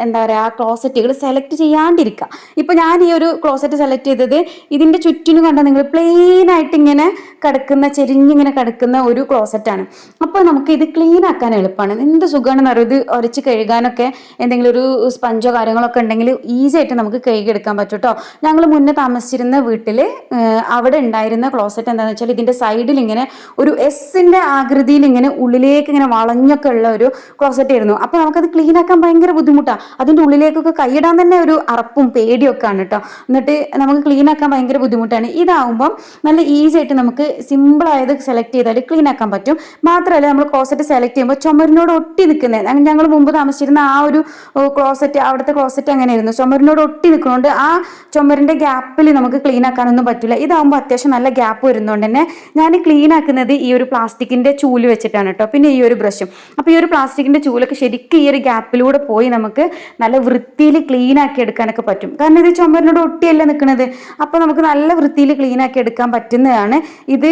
എന്താ പറയുക ക്ലോസറ്റുകൾ സെലക്ട് ചെയ്യാണ്ടിരിക്കുക. ഇപ്പോൾ ഞാൻ ഈ ഒരു ക്ലോസറ്റ് സെലക്ട് ചെയ്തത് ഇതിൻ്റെ ചുറ്റിനും കണ്ട നിങ്ങൾ പ്ലെയിൻ ആയിട്ട് ഇങ്ങനെ കിടക്കുന്ന ചെരിഞ്ഞിങ്ങനെ കിടക്കുന്ന ഒരു ക്ലോസറ്റാണ്. അപ്പോൾ നമുക്ക് ഇത് ക്ലീൻ ആക്കാൻ എളുപ്പമാണ്. എന്ത് സുഖമാണെന്ന് അറിയാം. ഇത് ഉരച്ച് കഴുകാനൊക്കെ എന്തെങ്കിലും ഒരു സ്പഞ്ചോ കാര്യങ്ങളൊക്കെ ഉണ്ടെങ്കിൽ ഈസി ആയിട്ട് നമുക്ക് കഴുകിയെടുക്കാൻ പറ്റും കേട്ടോ. ഞങ്ങൾ മുന്നേ താമസിച്ചിരുന്ന വീട്ടിൽ അവിടെ ഉണ്ടായിരുന്ന ക്ലോസറ്റ് എന്താണെന്ന് വെച്ചാൽ ഇതിൻ്റെ സൈഡിൽ ഇങ്ങനെ ഒരു എസിൻ്റെ ആകൃതിയിൽ ഇങ്ങനെ ഉള്ളിലേക്ക് ഇങ്ങനെ വളഞ്ഞൊക്കെ ഉള്ള ഒരു ക്ലോസറ്റ് ആയിരുന്നു. അപ്പോൾ നമുക്കത് ക്ലീൻ ആക്കാൻ ഭയങ്കര ബുദ്ധിമുട്ടാണ്. അതിൻ്റെ ഉള്ളിലേക്കൊക്കെ കൈയിടാൻ തന്നെ ഒരു അറപ്പും പേടിയൊക്കെ ആണ് കേട്ടോ. എന്നിട്ട് നമുക്ക് ക്ലീൻ ആക്കാൻ ഭയങ്കര ബുദ്ധിമുട്ടാണ്. ഇതാവുമ്പം നല്ല ഈസി ആയിട്ട് നമുക്ക് സിമ്പിളായത് സെലക്ട് ചെയ്താൽ ക്ലീൻ ആക്കാൻ പറ്റും. മാത്രമല്ല നമ്മൾ ക്ലോസറ്റ് സെലക്ട് ചെയ്യുമ്പോൾ ചുമരിനോട് ഒട്ടി നിൽക്കുന്നത്, ഞങ്ങൾ മുമ്പ് താമസിച്ചിരുന്ന ആ ഒരു ക്ലോസറ്റ്, അവിടുത്തെ ക്ലോസറ്റ് അങ്ങനെയായിരുന്നു, ചുമരിനോട് ഒട്ടി നിൽക്കുന്നതുകൊണ്ട് ആ ചുമരിൻ്റെ ഗ്യാപ്പിൽ നമുക്ക് ക്ലീൻ ആക്കാനൊന്നും പറ്റില്ല. ഇതാകുമ്പോൾ അത്യാവശ്യം നല്ല ഗ്യാപ്പ് വരുന്നതുകൊണ്ട് തന്നെ ഞാൻ ക്ലീൻ ആക്കുന്നത് ഈ ഒരു പ്ലാസ്റ്റിക്കിൻ്റെ ചൂല് വെച്ചിട്ടാണ് കേട്ടോ. പിന്നെ ഈ ഒരു ബ്രഷും. അപ്പോൾ ഈ ഒരു പ്ലാസ്റ്റിക്കിൻ്റെ ചൂലൊക്കെ ശരിക്കും ഈ ഒരു ഗ്യാപ്പിലൂടെ പോയി നമുക്ക് നല്ല വൃത്തിയിൽ ക്ലീൻ ആക്കി എടുക്കാനൊക്കെ പറ്റും. കാരണം ഇത് ചുമരിനോട് ഒട്ടിയല്ല നിൽക്കുന്നത്. അപ്പോൾ നമുക്ക് നല്ല വൃത്തിയിൽ ക്ലീൻ ആക്കി എടുക്കാൻ പറ്റുന്നതാണ് ഇത്.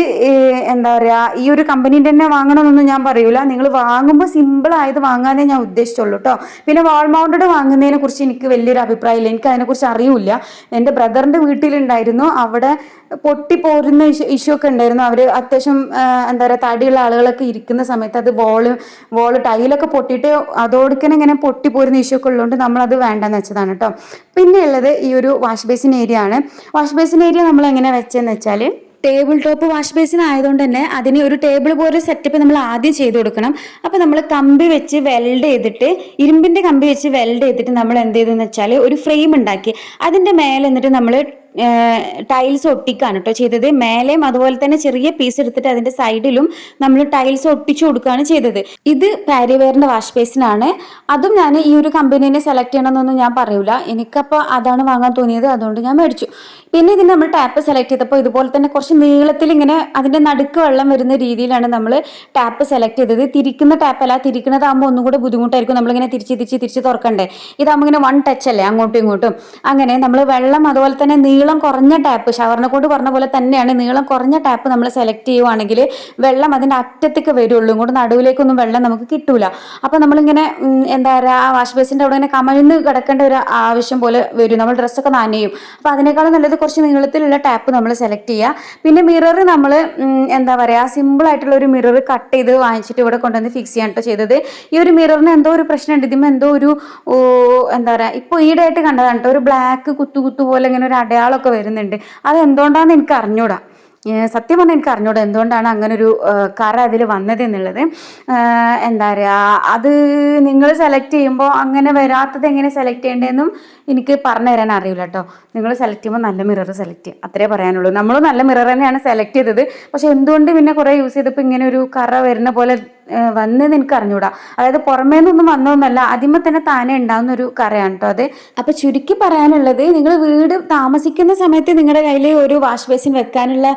എന്താ പറയുക, ഈ ഒരു കമ്പനീൻ്റെ തന്നെ വാങ്ങണമെന്നൊന്നും ഞാൻ പറയൂല. നിങ്ങൾ വാങ്ങുമ്പോൾ സിമ്പിൾ ആയത് വാങ്ങാനേ ഞാൻ ഉദ്ദേശിച്ചുള്ളൂ കേട്ടോ. പിന്നെ വാൾ മൗണ്ടഡ് വാങ്ങുന്നതിനെ കുറിച്ച് എനിക്ക് വലിയൊരു അഭിപ്രായമില്ല. എനിക്ക് അതിനെക്കുറിച്ച് അറിയില്ല. എൻ്റെ ബ്രദറിൻ്റെ വീട്ടിലുണ്ടായിരുന്നു, അവിടെ പൊട്ടിപ്പോരുന്ന ഇഷ്യൂ ഒക്കെ ഉണ്ടായിരുന്നു. അവർ അത്യാവശ്യം എന്താ പറയുക തടിയുള്ള ആളുകളൊക്കെ ഇരിക്കുന്ന സമയത്ത് അത് വോള് ടൈലൊക്കെ പൊട്ടിയിട്ട് അതോടൊക്കെ ഇങ്ങനെ പൊട്ടിപ്പോരുന്ന ഇഷ്യൂ ഒക്കെ ഉള്ളതുകൊണ്ട് നമ്മളത് വേണ്ടെന്ന് വെച്ചതാണ് കേട്ടോ. പിന്നെ ഉള്ളത് ഈ ഒരു വാഷ് ബേസിൻ ഏരിയ ആണ്. വാഷ് ബേസിൻ ഏരിയ നമ്മൾ എങ്ങനെ വെച്ചതെന്ന് വെച്ചാൽ ടേബിൾ ടോപ്പ് വാഷ് ബേസിൻ ആയതുകൊണ്ട് തന്നെ അതിന് ഒരു ടേബിൾ പോലെ സെറ്റപ്പ് നമ്മൾ ആദ്യം ചെയ്ത് കൊടുക്കണം. അപ്പോൾ നമ്മൾ കമ്പി വെച്ച് വെൽഡ് ചെയ്തിട്ട്, ഇരുമ്പിൻ്റെ കമ്പി വെച്ച് വെൽഡ് ചെയ്തിട്ട് നമ്മൾ എന്ത് ചെയ്തെന്ന് വെച്ചാൽ ഒരു ഫ്രെയിം ഉണ്ടാക്കി അതിൻ്റെ മേലെ എന്നിട്ട് നമ്മൾ ടൈൽസ് ഒട്ടിക്കാണ് കേട്ടോ ചെയ്തത്. മേലെയും അതുപോലെ തന്നെ ചെറിയ പീസ് എടുത്തിട്ട് അതിൻ്റെ സൈഡിലും നമ്മൾ ടൈൽസ് ഒട്ടിച്ചു കൊടുക്കുകയാണ് ചെയ്തത്. ഇത് പാരിവെയറിൻ്റെ വാഷ് ബേസിനാണ്. അതും ഞാൻ ഈ ഒരു കമ്പനീനെ സെലക്ട് ചെയ്യണമെന്നൊന്നും ഞാൻ പറയൂല. എനിക്കപ്പോൾ അതാണ് വാങ്ങാൻ തോന്നിയത്, അതുകൊണ്ട് ഞാൻ മേടിച്ചു. പിന്നെ ഇതിന് നമ്മൾ ടാപ്പ് സെലക്ട് ചെയ്തപ്പോൾ ഇതുപോലെ തന്നെ കുറച്ച് നീളത്തിൽ ഇങ്ങനെ അതിൻ്റെ നടുക്ക് വെള്ളം വരുന്ന രീതിയിലാണ് നമ്മൾ ടാപ്പ് സെലക്ട് ചെയ്തത്. തിരിക്കുന്ന ടാപ്പല്ല, തിരിക്കുന്നതാകുമ്പോൾ ഒന്നും കൂടെ ബുദ്ധിമുട്ടായിരിക്കും. നമ്മളിങ്ങനെ തിരിച്ച് തുറക്കണ്ടേ. ഇതാകുമ്പോൾ ഇങ്ങനെ വൺ ടച്ച് അല്ലേ അങ്ങോട്ടും ഇങ്ങോട്ടും. അങ്ങനെ നമ്മൾ വെള്ളം അതുപോലെ തന്നെ നീളം കുറഞ്ഞ ടാപ്പ്, ഷവറിനെ കൊണ്ട് പറഞ്ഞ പോലെ തന്നെയാണ് നീളം കുറഞ്ഞ ടാപ്പ് നമ്മൾ സെലക്ട് ചെയ്യുവാണെങ്കിൽ വെള്ളം അതിൻ്റെ അറ്റത്തേക്ക് വരുള്ളൂ, ഇങ്ങോട്ട് നടുവിലേക്കൊന്നും വെള്ളം നമുക്ക് കിട്ടൂല. അപ്പോൾ നമ്മളിങ്ങനെ എന്താ പറയുക, ആ വാഷ് ബേസിൻ്റെ അവിടെ ഇങ്ങനെ കമഴ്ന്ന് കിടക്കേണ്ട ഒരു ആവശ്യം പോലെ വരും, നമ്മൾ ഡ്രസ്സൊക്കെ നനയും. അപ്പോൾ അതിനേക്കാളും നല്ലത് കുറച്ച് നീളത്തിലുള്ള ടാപ്പ് നമ്മൾ സെലക്ട് ചെയ്യുക. പിന്നെ മിറർ നമ്മൾ എന്താ പറയുക, സിമ്പിൾ ആയിട്ടുള്ള ഒരു മിറർ കട്ട് ചെയ്ത് വാങ്ങിച്ചിട്ട് ഇവിടെ കൊണ്ടുവന്ന് ഫിക്സ് ചെയ്യാൻ കേട്ടോ ചെയ്തത്. ഈ ഒരു മിററിന് എന്തോ ഒരു പ്രശ്നമുണ്ട്, ഇതിന് എന്തോ ഒരു എന്താ പറയുക, ഇപ്പോൾ ഈടായിട്ട് കണ്ടതാണ് കേട്ടോ, ഒരു ബ്ലാക്ക് കുത്തു പോലെ ഇങ്ങനെ ഒരു അടയാളമൊക്കെ വരുന്നുണ്ട്. അത് എന്തുകൊണ്ടാണെന്ന് എനിക്ക് അറിഞ്ഞൂടാ, സത്യം പറഞ്ഞാൽ എനിക്ക് അറിഞ്ഞൂടാ എന്തുകൊണ്ടാണ് അങ്ങനെ ഒരു കറ അതിൽ വന്നത് എന്നുള്ളത്. എന്താ പറയുക, അത് നിങ്ങൾ സെലക്ട് ചെയ്യുമ്പോൾ അങ്ങനെ വരാത്തത് എങ്ങനെ സെലക്ട് ചെയ്യേണ്ടതെന്നും എനിക്ക് പറഞ്ഞു തരാൻ അറിയില്ല കേട്ടോ. നിങ്ങൾ സെലക്ട് ചെയ്യുമ്പോൾ നല്ല മിറർ സെലക്ട് ചെയ്യുക, അത്രേ പറയാനുള്ളൂ. നമ്മൾ നല്ല മിറർ തന്നെയാണ് സെലക്ട് ചെയ്തത്, പക്ഷെ എന്തുകൊണ്ട് പിന്നെ കുറേ യൂസ് ചെയ്തപ്പോൾ ഇങ്ങനെ ഒരു കറ വരുന്ന പോലെ വന്നതെന്ന് എനിക്ക് അറിഞ്ഞൂടാ. അതായത് പുറമേ നിന്നൊന്നും വന്നതൊന്നല്ല, ആദ്യമേ തന്നെ താനെ ഉണ്ടാകുന്ന ഒരു കറയാണ് കേട്ടോ അത്. അപ്പോൾ ചുരുക്കി പറയാനുള്ളത്, നിങ്ങൾ വീട് താമസിക്കുന്ന സമയത്ത് നിങ്ങളുടെ കയ്യിൽ ഒരു വാഷ് ബേസിൻ വെക്കാനുള്ള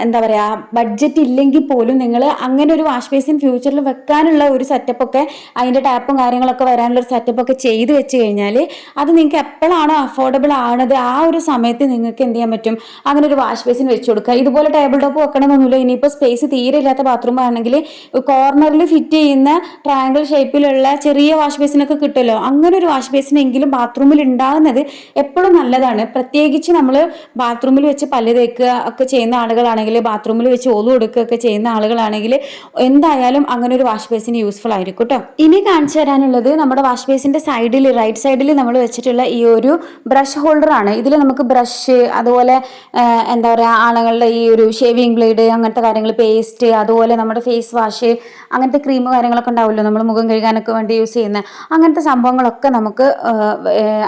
എന്താ പറയുക ബഡ്ജറ്റ് ഇല്ലെങ്കിൽ പോലും നിങ്ങൾ അങ്ങനെ ഒരു വാഷ് ബേസിൻ ഫ്യൂച്ചറിൽ വെക്കാനുള്ള ഒരു സെറ്റപ്പൊക്കെ, അതിൻ്റെ ടാപ്പും കാര്യങ്ങളൊക്കെ വരാനുള്ള ഒരു സെറ്റപ്പൊക്കെ ചെയ്ത് വെച്ച് കഴിഞ്ഞാൽ അത് നിങ്ങൾക്ക് എപ്പോഴാണോ അഫോർഡബിൾ ആണത് ആ ഒരു സമയത്ത് നിങ്ങൾക്ക് എന്ത് ചെയ്യാൻ പറ്റും, അങ്ങനെ ഒരു വാഷ് ബേസിൻ വെച്ച് കൊടുക്കുക. ഇതുപോലെ ടേബിൾ ടോപ്പ് വെക്കണമെന്നൊന്നുമില്ല. ഇനിയിപ്പോൾ സ്പേസ് തീരെ ഇല്ലാത്ത ബാത്റൂം ആണെങ്കിൽ കോർണറിൽ ഫിറ്റ് ചെയ്യുന്ന ട്രയാങ്കിൾ ഷേപ്പിലുള്ള ചെറിയ വാഷ് ബേസിനൊക്കെ കിട്ടുമല്ലോ, അങ്ങനെ ഒരു വാഷ് ബേസിനെങ്കിലും ബാത്റൂമിൽ ഉണ്ടാകുന്നത് എപ്പോഴും നല്ലതാണ്. പ്രത്യേകിച്ച് നമ്മൾ ബാത്റൂമിൽ വെച്ച് പല്ല് തേക്കുക ഒക്കെ ചെയ്യുന്ന ആളുകളാണെങ്കിൽ, ബാത്റൂമിൽ വെച്ച് ഓല് കൊടുക്കുകയൊക്കെ ചെയ്യുന്ന ആളുകളാണെങ്കിൽ എന്തായാലും അങ്ങനെ ഒരു വാഷ് ബേസിന് യൂസ്ഫുൾ ആയിരിക്കും കേട്ടോ. ഇനി കാണിച്ചു തരാനുള്ളത് നമ്മുടെ വാഷ് ബേസിന്റെ സൈഡിൽ, റൈറ്റ് സൈഡിൽ നമ്മൾ വെച്ചിട്ടുള്ള ഈ ഒരു ബ്രഷ് ഹോൾഡർ ആണ്. ഇതിൽ നമുക്ക് ബ്രഷ്, അതുപോലെ എന്താ പറയുക ആണുങ്ങളുടെ ഈ ഒരു ഷേവിങ് ബ്ലേഡ്, അങ്ങനത്തെ കാര്യങ്ങൾ, പേസ്റ്റ്, അതുപോലെ നമ്മുടെ ഫേസ് വാഷ്, അങ്ങനത്തെ ക്രീം കാര്യങ്ങളൊക്കെ ഉണ്ടാവുമല്ലോ നമ്മൾ മുഖം കഴുകാനൊക്കെ വേണ്ടി യൂസ് ചെയ്യുന്ന അങ്ങനത്തെ സംഭവങ്ങളൊക്കെ നമുക്ക്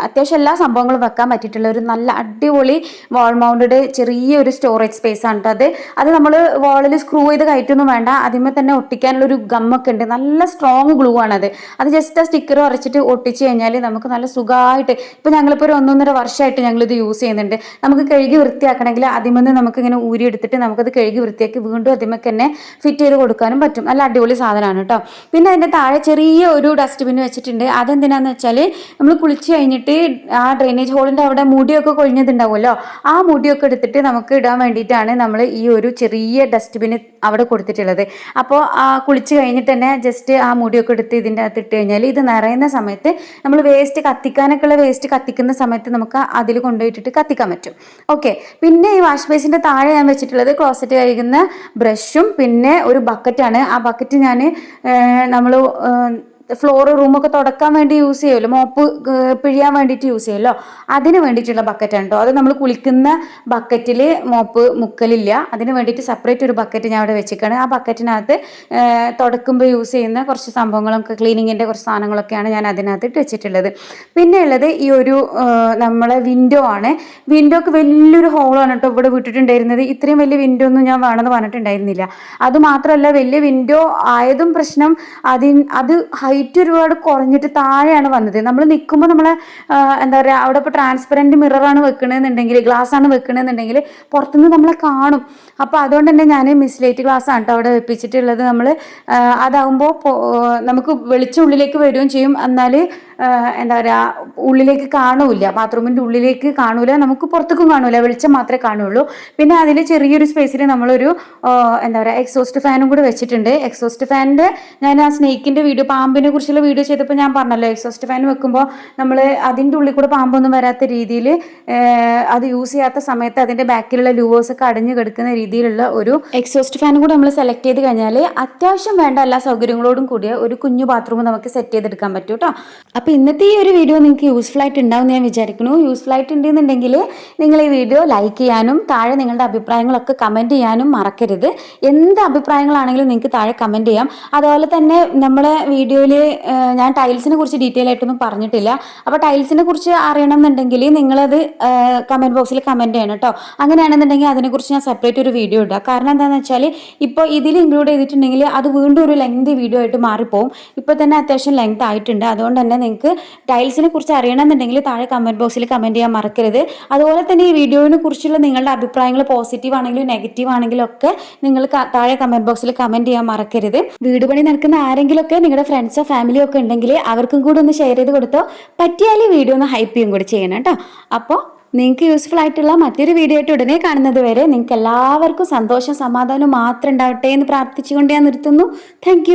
അത്യാവശ്യം എല്ലാ സംഭവങ്ങളും വെക്കാൻ പറ്റിയിട്ടുള്ള ഒരു നല്ല അടിപൊളി വാൾ മൗണ്ടഡ് ചെറിയൊരു സ്റ്റോറേജ് സ്പേസ് ആണ് കേട്ടോ അത് നമ്മൾ വാളിൽ സ്ക്രൂ ചെയ്ത് കയറ്റൊന്നും വേണ്ട, അതിന്മേൽ തന്നെ ഒട്ടിക്കാനുള്ളൊരു ഗമ്മൊക്കെ ഉണ്ട്, നല്ല സ്ട്രോങ് ഗ്ലൂ ആണത്. അത് ജസ്റ്റ് ആ സ്റ്റിക്കർ വരച്ചിട്ട് ഒട്ടിച്ച് കഴിഞ്ഞാൽ നമുക്ക് നല്ല സുഖമായിട്ട്, ഇപ്പോൾ ഞങ്ങളിപ്പോൾ ഒരു 1.5 വർഷമായിട്ട് ഞങ്ങളിത് യൂസ് ചെയ്യുന്നുണ്ട്. നമുക്ക് കഴുകി വൃത്തിയാക്കണമെങ്കിൽ അതിന്മേൽ നമുക്കിങ്ങനെ ഊരി എടുത്തിട്ട് നമുക്കത് കഴുകി വൃത്തിയാക്കി വീണ്ടും അതിന്മേൽ തന്നെ ഫിറ്റ് ചെയ്ത് കൊടുക്കാനും പറ്റും. നല്ല അടിപൊളി സാധനമാണ് കേട്ടോ. പിന്നെ അതിൻ്റെ താഴെ ചെറിയ ഒരു ഡസ്റ്റ്ബിൻ വെച്ചിട്ടുണ്ട്. അതെന്തിനാന്ന് വെച്ചാൽ നമ്മൾ കുളിച്ച് കഴിഞ്ഞിട്ട് ആ ഡ്രെയിനേജ് ഹോളിൻ്റെ അവിടെ മുടിയൊക്കെ കൊഴിഞ്ഞതുണ്ടാവുമല്ലോ, ആ മുടിയൊക്കെ എടുത്തിട്ട് നമുക്ക് ഇടാൻ വേണ്ടിയിട്ടാണ് നമ്മൾ ഈ ഒരു ചെറിയ ഡസ്റ്റ്ബിന് അവിടെ കൊടുത്തിട്ടുള്ളത്. അപ്പോൾ കുളിച്ച് കഴിഞ്ഞിട്ട് തന്നെ ജസ്റ്റ് ആ മുടിയൊക്കെ എടുത്ത് ഇതിൻ്റെ അകത്ത് ഇട്ട് കഴിഞ്ഞാൽ ഇത് നിറയുന്ന സമയത്ത് നമ്മൾ വേസ്റ്റ് കത്തിക്കാനൊക്കെ ഉള്ള വേസ്റ്റ് കത്തിക്കുന്ന സമയത്ത് നമുക്ക് അതിൽ കൊണ്ടുപോയിട്ടിട്ട് കത്തിക്കാൻ പറ്റും. ഓക്കെ, പിന്നെ ഈ വാഷ് ബേസിൻ്റെ താഴെ ഞാൻ വെച്ചിട്ടുള്ളത് ക്ലോസറ്റ് കഴുകുന്ന ബ്രഷും പിന്നെ ഒരു ബക്കറ്റാണ്. ആ ബക്കറ്റ് ഞാൻ നമ്മൾ ഫ്ലോർ റൂമൊക്കെ തുടക്കാൻ വേണ്ടി യൂസ് ചെയ്യുമല്ലോ, മോപ്പ് പിഴിയാൻ വേണ്ടിയിട്ട് യൂസ് ചെയ്യുമല്ലോ, അതിന് വേണ്ടിയിട്ടുള്ള ബക്കറ്റാണ് കേട്ടോ. അത് നമ്മൾ കുളിക്കുന്ന ബക്കറ്റിൽ മോപ്പ് മുക്കലില്ല, അതിന് വേണ്ടിയിട്ട് സെപ്പറേറ്റ് ഒരു ബക്കറ്റ് ഞാൻ അവിടെ വെച്ചിരിക്കുകയാണ്. ആ ബക്കറ്റിനകത്ത് തുടക്കുമ്പോൾ യൂസ് ചെയ്യുന്ന കുറച്ച് സംഭവങ്ങളൊക്കെ, ക്ലീനിങ്ങിൻ്റെ കുറച്ച് സാധനങ്ങളൊക്കെയാണ് ഞാൻ അതിനകത്ത് ഇട്ട് വെച്ചിട്ടുള്ളത്. പിന്നെ ഉള്ളത് ഈ ഒരു നമ്മളെ വിൻഡോ ആണ്. വിൻഡോക്ക് വലിയൊരു ഹോളാണ് കേട്ടോ ഇവിടെ വിട്ടിട്ടുണ്ടായിരുന്നത്. ഇത്രയും വലിയ വിൻഡോ ഒന്നും ഞാൻ വേണമെന്ന് പറഞ്ഞിട്ടുണ്ടായിരുന്നില്ല. അതുമാത്രമല്ല വലിയ വിൻഡോ ആയതും പ്രശ്നം അത് ഹൈറ്റ് ഒരുപാട് കുറഞ്ഞിട്ട് താഴെയാണ് വന്നത്. നമ്മൾ നിൽക്കുമ്പോൾ നമ്മളെ എന്താ പറയുക, അവിടെ ഇപ്പോൾ ട്രാൻസ്പെറൻറ്റ് മിററാണ് വെക്കണമെന്നുണ്ടെങ്കിൽ, ഗ്ലാസ് ആണ് വെക്കണമെന്നുണ്ടെങ്കിൽ പുറത്തുനിന്ന് നമ്മളെ കാണും. അപ്പോൾ അതുകൊണ്ട് തന്നെ ഞാൻ മിസ്ലൈറ്റ് ഗ്ലാസ് ആണ് കേട്ടോ അവിടെ വെപ്പിച്ചിട്ടുള്ളത്. നമ്മൾ അതാകുമ്പോൾ നമുക്ക് വെളിച്ചം ഉള്ളിലേക്ക് വരികയും ചെയ്യും, എന്നാൽ എന്താ പറയുക ഉള്ളിലേക്ക് കാണൂല, ബാത്റൂമിൻ്റെ ഉള്ളിലേക്ക് കാണൂല, നമുക്ക് പുറത്തേക്കും കാണൂല, വെളിച്ചം മാത്രമേ കാണുള്ളൂ. പിന്നെ അതിൽ ചെറിയൊരു സ്പേസിൽ നമ്മളൊരു എന്താ പറയുക എക്സോസ്റ്റ് ഫാനും കൂടി വെച്ചിട്ടുണ്ട്. എക്സോസ്റ്റ് ഫാനിൻ്റെ ഞാൻ ആ സ്നേക്കിൻ്റെ വീഡിയോ, പാമ്പിനെ കുറിച്ചുള്ള വീഡിയോ ചെയ്തപ്പോൾ ഞാൻ പറഞ്ഞല്ലോ, എക്സോസ്റ്റ് ഫാൻ വെക്കുമ്പോൾ നമ്മൾ അതിൻ്റെ ഉള്ളിൽ കൂടെ പാമ്പൊന്നും വരാത്ത രീതിയിൽ അത് യൂസ് ചെയ്യാത്ത സമയത്ത് അതിൻ്റെ ബാക്കിലുള്ള ലൂവേഴ്സ് ഒക്കെ അടഞ്ഞു കിടക്കുന്ന രീതിയിലുള്ള ഒരു എക്സോസ്റ്റ് ഫാനും കൂടെ നമ്മൾ സെലക്ട് ചെയ്ത് കഴിഞ്ഞാൽ അത്യാവശ്യം വേണ്ട എല്ലാ സൗകര്യങ്ങളോടും കൂടിയ ഒരു കുഞ്ഞു ബാത്റൂം നമുക്ക് സെറ്റ് ചെയ്തെടുക്കാൻ പറ്റും കേട്ടോ. അപ്പോൾ ഇന്നത്തെ ഈ ഒരു വീഡിയോ നിങ്ങൾക്ക് യൂസ്ഫുൾ ആയിട്ട് ഉണ്ടാവും ഞാൻ വിചാരിക്കുന്നു. യൂസ്ഫുൾ ആയിട്ട് ഉണ്ടെന്നുണ്ടെങ്കിൽ നിങ്ങൾ ഈ വീഡിയോ ലൈക്ക് ചെയ്യാനും താഴെ നിങ്ങളുടെ അഭിപ്രായങ്ങളൊക്കെ കമൻറ്റ് ചെയ്യാനും മറക്കരുത്. എന്ത് അഭിപ്രായങ്ങളാണെങ്കിലും നിങ്ങൾക്ക് താഴെ കമൻറ്റ് ചെയ്യാം. അതുപോലെ തന്നെ നമ്മളെ വീഡിയോയിൽ ഞാൻ ടൈൽസിനെ കുറിച്ച് ഡീറ്റെയിൽ ആയിട്ടൊന്നും പറഞ്ഞിട്ടില്ല. അപ്പോൾ ടൈൽസിനെ കുറിച്ച് അറിയണം എന്നുണ്ടെങ്കിൽ നിങ്ങളത് കമൻറ്റ് ബോക്സിൽ കമൻറ്റ് ചെയ്യണം കേട്ടോ. അങ്ങനെയാണെന്നുണ്ടെങ്കിൽ അതിനെക്കുറിച്ച് ഞാൻ സെപ്പറേറ്റ് ഒരു വീഡിയോ ഇടാം. കാരണം എന്താണെന്ന് വെച്ചാൽ ഇപ്പോൾ ഇതിൽ ഇൻക്ലൂഡ് ചെയ്തിട്ടുണ്ടെങ്കിൽ അത് വീണ്ടും ഒരു ലെങ്ത് വീഡിയോ ആയിട്ട് മാറിപ്പോവും. ഇപ്പോൾ തന്നെ അത്യാവശ്യം ലെങ്ത് ആയിട്ടുണ്ട്. അതുകൊണ്ട് തന്നെ നിങ്ങൾക്ക് ടൈൽസിനെ കുറിച്ച് അറിയണമെന്നുണ്ടെങ്കിൽ താഴെ കമൻറ്റ് ബോക്സിൽ കമൻറ്റ് ചെയ്യാൻ മറക്കരുത്. അതുപോലെ തന്നെ ഈ വീഡിയോനെ കുറിച്ചുള്ള നിങ്ങളുടെ അഭിപ്രായങ്ങൾ പോസിറ്റീവ് ആണെങ്കിലും നെഗറ്റീവ് ആണെങ്കിലും ഒക്കെ നിങ്ങൾ താഴെ കമൻറ്റ് ബോക്സിൽ കമൻറ്റ് ചെയ്യാൻ മറക്കരുത്. വീട് പണി നടക്കുന്ന ആരെങ്കിലുമൊക്കെ നിങ്ങളുടെ ഫ്രണ്ട്സോ ഫാമിലിയോ ഒക്കെ ഉണ്ടെങ്കിൽ അവർക്കും കൂടി ഒന്ന് ഷെയർ ചെയ്ത് കൊടുത്തോ. പറ്റിയാൽ ഈ വീഡിയോ ഒന്ന് ഹൈപ്പ് ചെയ്യും കൂടി ചെയ്യണം കേട്ടോ. അപ്പോൾ നിങ്ങൾക്ക് യൂസ്ഫുൾ ആയിട്ടുള്ള മറ്റൊരു വീഡിയോ ആയിട്ട് ഉടനെ കാണുന്നത് വരെ നിങ്ങൾക്ക് എല്ലാവർക്കും സന്തോഷം സമാധാനം മാത്രം ഉണ്ടാവട്ടെ എന്ന് പ്രാർത്ഥിച്ചുകൊണ്ട് ഞാൻ നിർത്തുന്നു. താങ്ക്